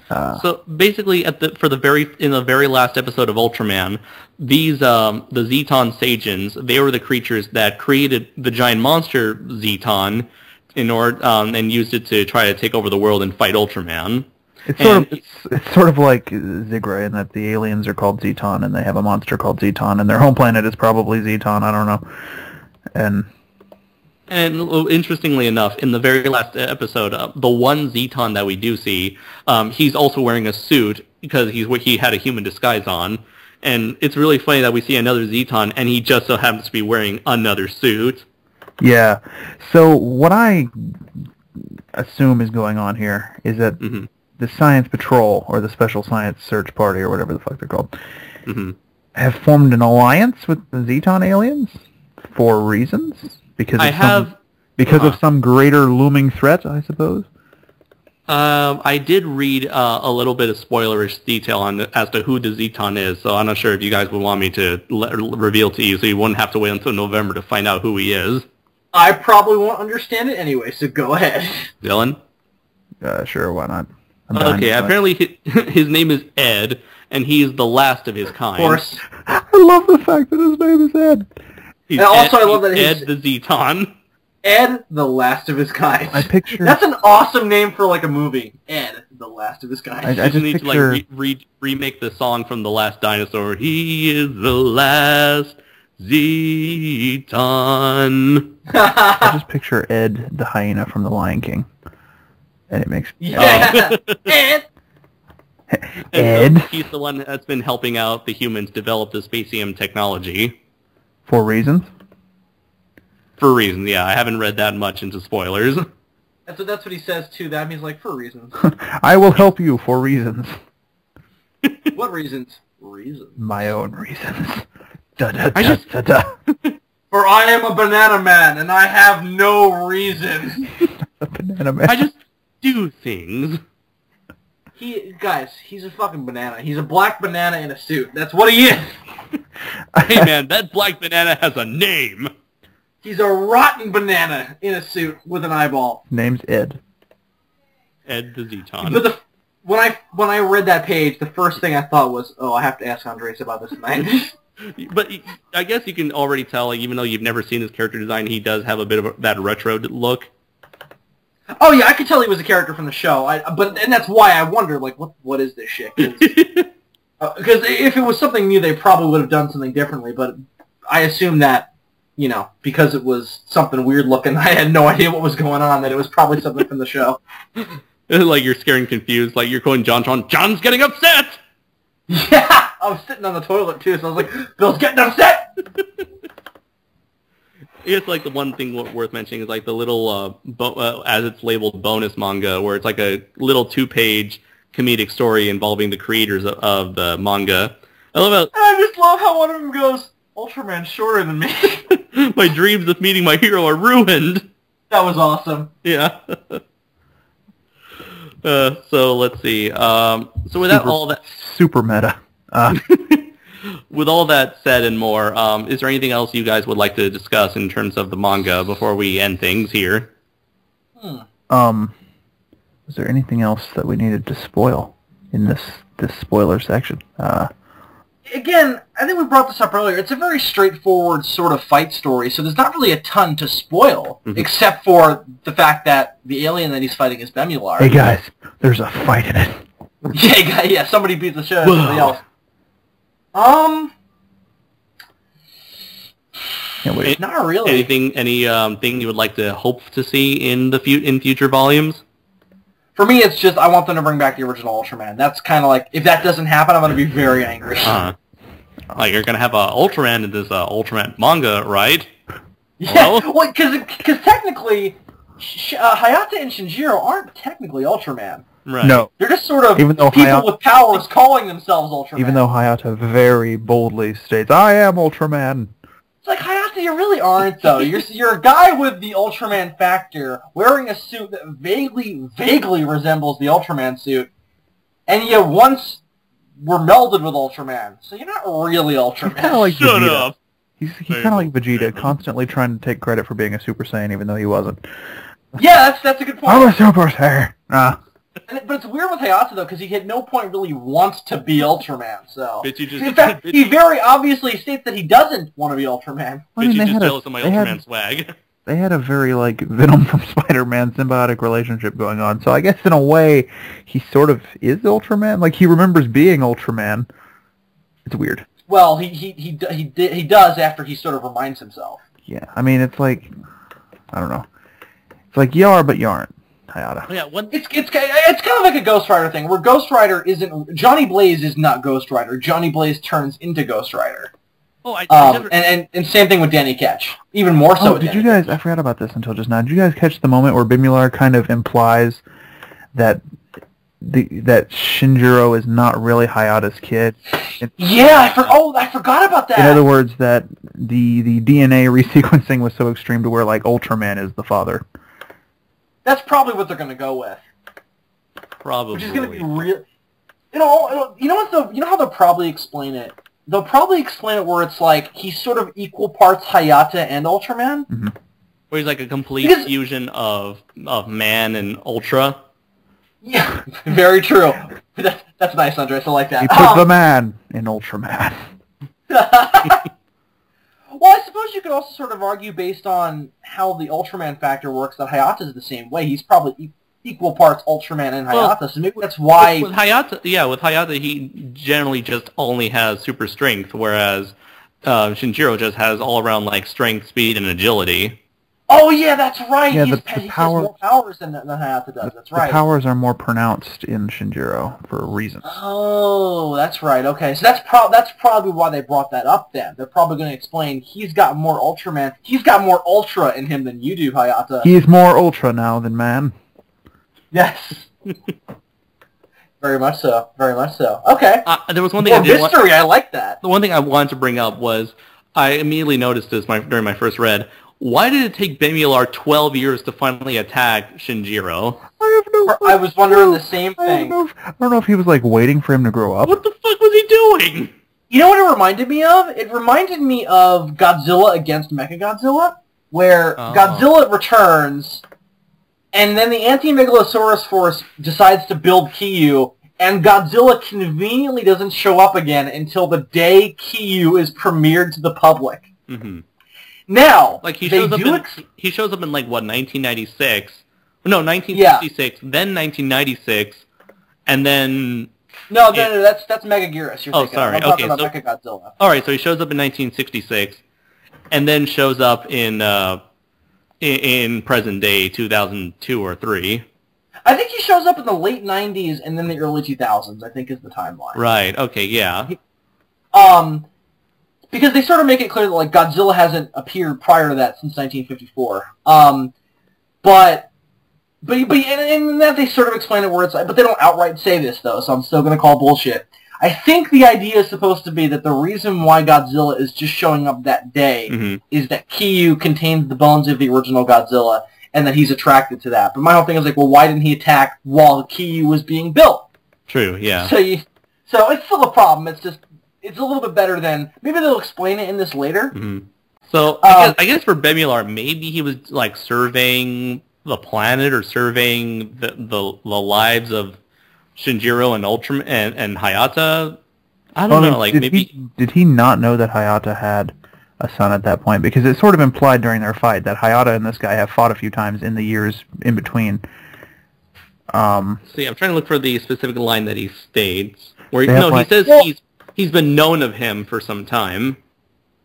So basically, in the very last episode of Ultraman, these the Zeton Seijins, they were the creatures that created the giant monster Zeton in order and used it to try to take over the world and fight Ultraman. It's sort of like Zigra in that the aliens are called Zeton and they have a monster called Zeton and their home planet is probably Zeton. I don't know. And interestingly enough, in the very last episode, the one Zeton that we do see, he's also wearing a suit because he had a human disguise on. And it's really funny that we see another Zeton, and he just so happens to be wearing another suit. Yeah. So what I assume is going on here is that the Science Patrol, or the Special Science Search Party, or whatever the fuck they're called, have formed an alliance with the Zeton aliens for reasons? Because of some greater looming threat, I suppose? I did read a little bit of spoilerish detail as to who the Zeton is, so I'm not sure if you guys would want me to reveal to you, so you wouldn't have to wait until November to find out who he is. I probably won't understand it anyway, so go ahead. Dylan? Sure, why not? Okay, apparently his name is Ed, and he is the last of his kind. Of course. I love the fact that his name is Ed. And also, I love that Ed the Zeton. Ed, the last of his kind. That's an awesome name for like a movie. Ed, the last of his kind. I just need to remake the song from The Last Dinosaur. He is the last Zeton. I just picture Ed, the hyena from The Lion King, and it makes Ed. Ed. So he's the one that's been helping out the humans develop the Spacium technology. For reasons? For reasons, yeah. I haven't read that much into spoilers. That's what he says too. That means like for reasons. I will help you for reasons. What reasons? Reasons. My own reasons. Da-da-da-da-da. For I am a banana man, and I have no reason. A banana man. I just do things. He's a fucking banana. He's a black banana in a suit. That's what he is. Hey man, that black banana has a name. He's a rotten banana in a suit with an eyeball. Name's Ed. Ed the Zeton. But when I read that page, the first thing I thought was, oh, I have to ask Andres about this tonight. But I guess you can already tell, like, even though you've never seen his character design, he does have a bit of that retro look. Oh yeah, I could tell he was a character from the show. And that's why I wondered, like, what is this shit? Because if it was something new, they probably would have done something differently. But I assume that, you know, because it was something weird looking, I had no idea what was going on. That it was probably something from the show. Like you're scared and confused, like you're calling John's getting upset. Yeah, I was sitting on the toilet too, so I was like, Bill's getting upset. It's like the one thing worth mentioning is like the little, as it's labeled, bonus manga, where it's like a little 2-page comedic story involving the creators of the manga. I just love how one of them goes, Ultraman's shorter than me. My dreams of meeting my hero are ruined. That was awesome. Yeah. So let's see. So without all that, super meta. With all that said and more, is there anything else you guys would like to discuss in terms of the manga before we end things here? Was there anything else that we needed to spoil in this spoiler section? Again, I think we brought this up earlier. It's a very straightforward sort of fight story, so there's not really a ton to spoil, except for the fact that the alien that he's fighting is Bemular. Hey guys, there's a fight in it. Yeah, somebody beats the shit out of somebody else. Not really. Anything you would like to hope to see in future volumes? For me, it's just I want them to bring back the original Ultraman. That's kind of like, if that doesn't happen, I'm going to be very angry. Like, you're going to have Ultraman in this Ultraman manga, right? Yeah, well, because technically, Hayata and Shinjiro aren't technically Ultraman. Right. No. They're just sort of people with powers calling themselves Ultraman. Even though Hayata very boldly states, I am Ultraman. It's like, Hayata, you really aren't, though. You're a guy with the Ultraman factor, wearing a suit that vaguely resembles the Ultraman suit, and you once were melded with Ultraman, so you're not really Ultraman. He's kind of like Shut Vegeta. up! He's kind of like Vegeta, constantly trying to take credit for being a Super Saiyan, even though he wasn't. Yeah, that's a good point. I'm a Super Saiyan! But it's weird with Hayata, though, because he at no point really wants to be Ultraman, so... In fact, he very obviously states that he doesn't want to be Ultraman. I mean, just jealous of my Ultraman swag. They had a very, like, Venom from Spider-Man symbiotic relationship going on, so I guess in a way, he sort of is Ultraman. Like, he remembers being Ultraman. It's weird. Well, he does after he sort of reminds himself. Yeah, I mean, it's like... I don't know. It's like, you are, but you aren't. Hayata. Yeah, it's kind of like a Ghost Rider thing, where Ghost Rider isn't... Johnny Blaze is not Ghost Rider. Johnny Blaze turns into Ghost Rider. Oh, and same thing with Danny Ketch. Even more so with did you guys... I forgot about this until just now. Did you guys catch the moment where Bemular kind of implies that that Shinjiro is not really Hayata's kid? Yeah, I forgot about that! In other words, that the DNA resequencing was so extreme to where, like, Ultraman is the father. That's probably what they're going to go with. Probably. Which is going to be real. You know how they'll probably explain it? They'll probably explain it where it's like he's sort of equal parts Hayata and Ultraman. Mm-hmm. Where he's like a complete fusion of man and Ultra. Yeah, very true. That's nice, Andres. I like that. He put the man in Ultraman. Well, I suppose you could also sort of argue, based on how the Ultraman factor works, that Hayata's the same way. He's probably equal parts Ultraman and Hayata, so maybe that's why... With Hayata, he generally just only has super strength, whereas Shinjiro just has all-around, like, strength, speed, and agility. Oh, yeah, that's right! Yeah, he has more powers than Hayata does, that's right. The powers are more pronounced in Shinjiro, for a reason. Oh, that's right, okay. So that's probably why they brought that up, then. They're probably going to explain he's got more Ultraman, he's got more Ultra in him than you do, Hayata. He's more Ultra now than man. Yes. Very much so, very much so. Okay. There was one thing I like that. The one thing I wanted to bring up was, I immediately noticed this during my first read. Why did it take Bemular 12 years to finally attack Shinjiro? I was wondering the same thing. I don't know if he was, like, waiting for him to grow up. What the fuck was he doing? You know what it reminded me of? It reminded me of Godzilla against Mechagodzilla. where Godzilla returns, and then the Anti-Megalosaurus Force decides to build Kiyu, and Godzilla conveniently doesn't show up again until the day Kiyu is premiered to the public. Mm-hmm. Now, like he shows up in like what 1996? No, 1966, then 1996, and then no, that's Megaguirus. You're thinking. Sorry. I'm talking about Mechagodzilla. All right, so he shows up in 1966, and then shows up in present day 2002 or 3. I think he shows up in the late 90s and then the early 2000s, I think is the timeline. Right, okay, yeah. Because they sort of make it clear that like Godzilla hasn't appeared prior to that since 1954. But in that they sort of explain it where it's like, but they don't outright say this though, so I'm still going to call bullshit. I think the idea is supposed to be that the reason why Godzilla is just showing up that day is that Kiyu contains the bones of the original Godzilla, and that he's attracted to that. But my whole thing is like, well, why didn't he attack while Kiyu was being built? True, yeah. So it's still a problem. It's just, it's a little bit better than, maybe they'll explain it in this later. Mm-hmm. So I guess for Bemular, maybe he was like surveying the planet or surveying the lives of Shinjiro and Ultraman and Hayata. I don't know, like did he not know that Hayata had a son at that point? Because it's sort of implied during their fight that Hayata and this guy have fought a few times in the years in between. See, I'm trying to look for the specific line that he states. Where he says he's been known of him for some time.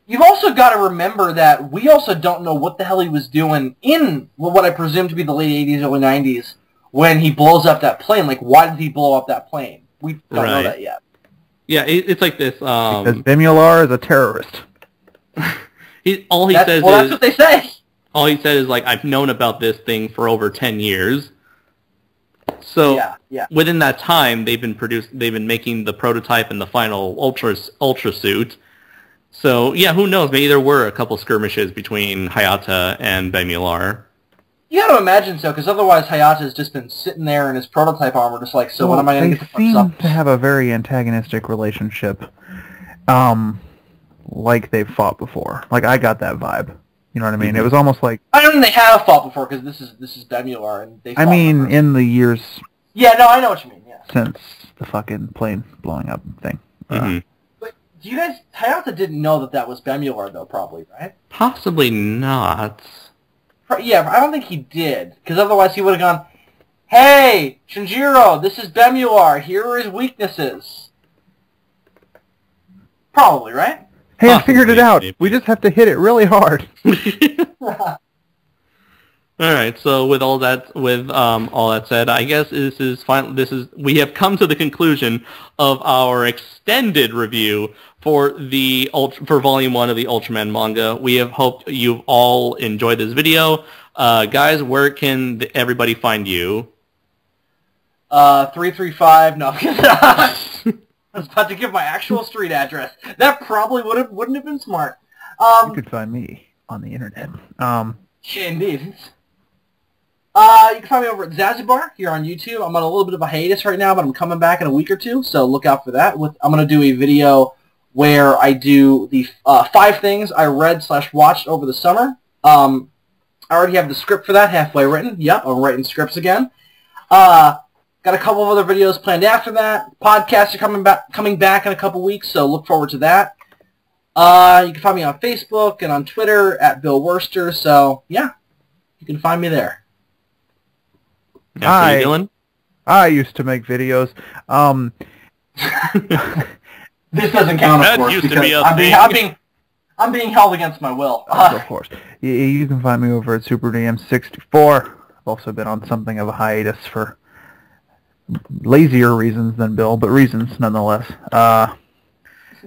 You've also got to remember that we also don't know what the hell he was doing in what I presume to be the late 80s, early 90s, when he blows up that plane. Like, why did he blow up that plane? We don't know that yet. Yeah, it's like this. Because Bemular is a terrorist. That's what they say. All he said is, like, I've known about this thing for over 10 years. So within that time, they've been making the prototype and the final Ultra suit. So yeah, who knows? Maybe there were a couple skirmishes between Hayata and Bemular. You got to imagine so, because otherwise Hayata's just been sitting there in his prototype armor, just like, so when am I going to get the fucks up? They seem to have a very antagonistic relationship, like they've fought before. Like, I got that vibe. You know what I mean? Mm-hmm. It was almost like... I don't mean they have fought before, because this is Bemular, and they fought before. In the years... Yeah, no, I know what you mean, yeah. Since the fucking plane blowing up thing. Mm-hmm. But do you guys... Hayata didn't know that was Bemular, though, probably, right? Possibly not. Yeah, I don't think he did, because otherwise he would have gone, hey, Shinjiro, this is Bemular, here are his weaknesses. Probably, right? Hey, I figured it out. We just have to hit it really hard. All right. So with all that said, I guess we have come to the conclusion of our extended review for Volume 1 of the Ultraman manga. We have hoped you've all enjoyed this video. Guys, where can everybody find you? 335. No, I was about to give my actual street address. That probably wouldn't have been smart. You could find me on the internet. Indeed. You can find me over at Zazibar here on YouTube. I'm on a little bit of a hiatus right now, but I'm coming back in a week or two, so look out for that. I'm going to do a video where I do the 5 things I read/watched over the summer. I already have the script for that halfway written. Yep, I'm writing scripts again. Got a couple of other videos planned after that. Podcasts are coming back in a couple weeks, so look forward to that. You can find me on Facebook and on Twitter at Bill Worster, so yeah, you can find me there. How you doing? I used to make videos. This doesn't count, of course, because I'm being held against my will. Of course. You can find me over at SuperDM64. I've also been on something of a hiatus for lazier reasons than Bill, but reasons nonetheless. But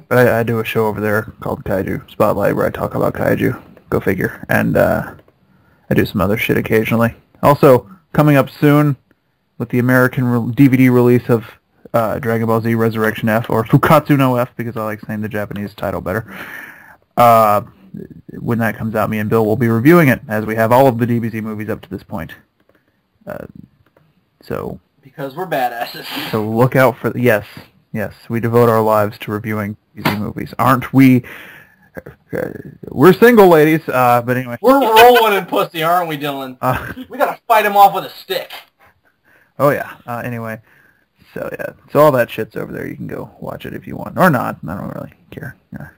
I do a show over there called Kaiju Spotlight where I talk about Kaiju. Go figure. And I do some other shit occasionally. Also, coming up soon with the American DVD release of Dragon Ball Z Resurrection F, or Fukatsu no F, because I like saying the Japanese title better. When that comes out, me and Bill will be reviewing it, as we have all of the DBZ movies up to this point. Because we're badasses. So look out for... Yes, we devote our lives to reviewing DBZ movies. Aren't we We're single, ladies. But anyway. We're rolling in pussy, aren't we, Dylan? We gotta fight him off with a stick. Oh yeah. Anyway, so yeah, so all that shit's over there. You can go watch it if you want, or not. I don't really care. Yeah.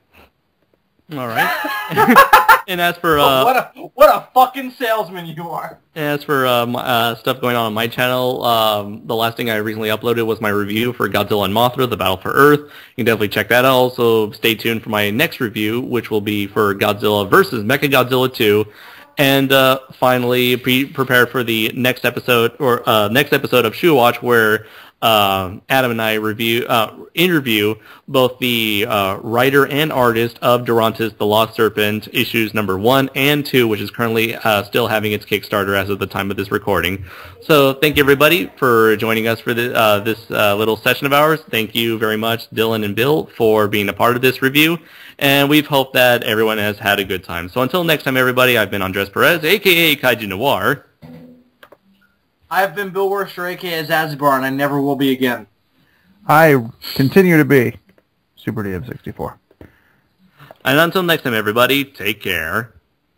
All right. And as for what a fucking salesman you are. As for stuff going on my channel, the last thing I recently uploaded was my review for Godzilla and Mothra: The Battle for Earth. You can definitely check that out. Also, stay tuned for my next review, which will be for Godzilla vs. Mechagodzilla 2. And finally, prepare for the next episode of Shoe Watch, where Adam and I interview both the writer and artist of Durantis the Lost Serpent, issues number 1 and 2, which is currently still having its Kickstarter as of the time of this recording. So thank you, everybody, for joining us for this little session of ours. Thank you very much, Dylan and Bill, for being a part of this review. And we've hoped that everyone has had a good time. So until next time, everybody, I've been Andres Perez, a.k.a. KaijuNoir. I've been Bill Worcester, a.k.a. Zazbar, and I never will be again. I continue to be Super DM64. And until next time, everybody, take care.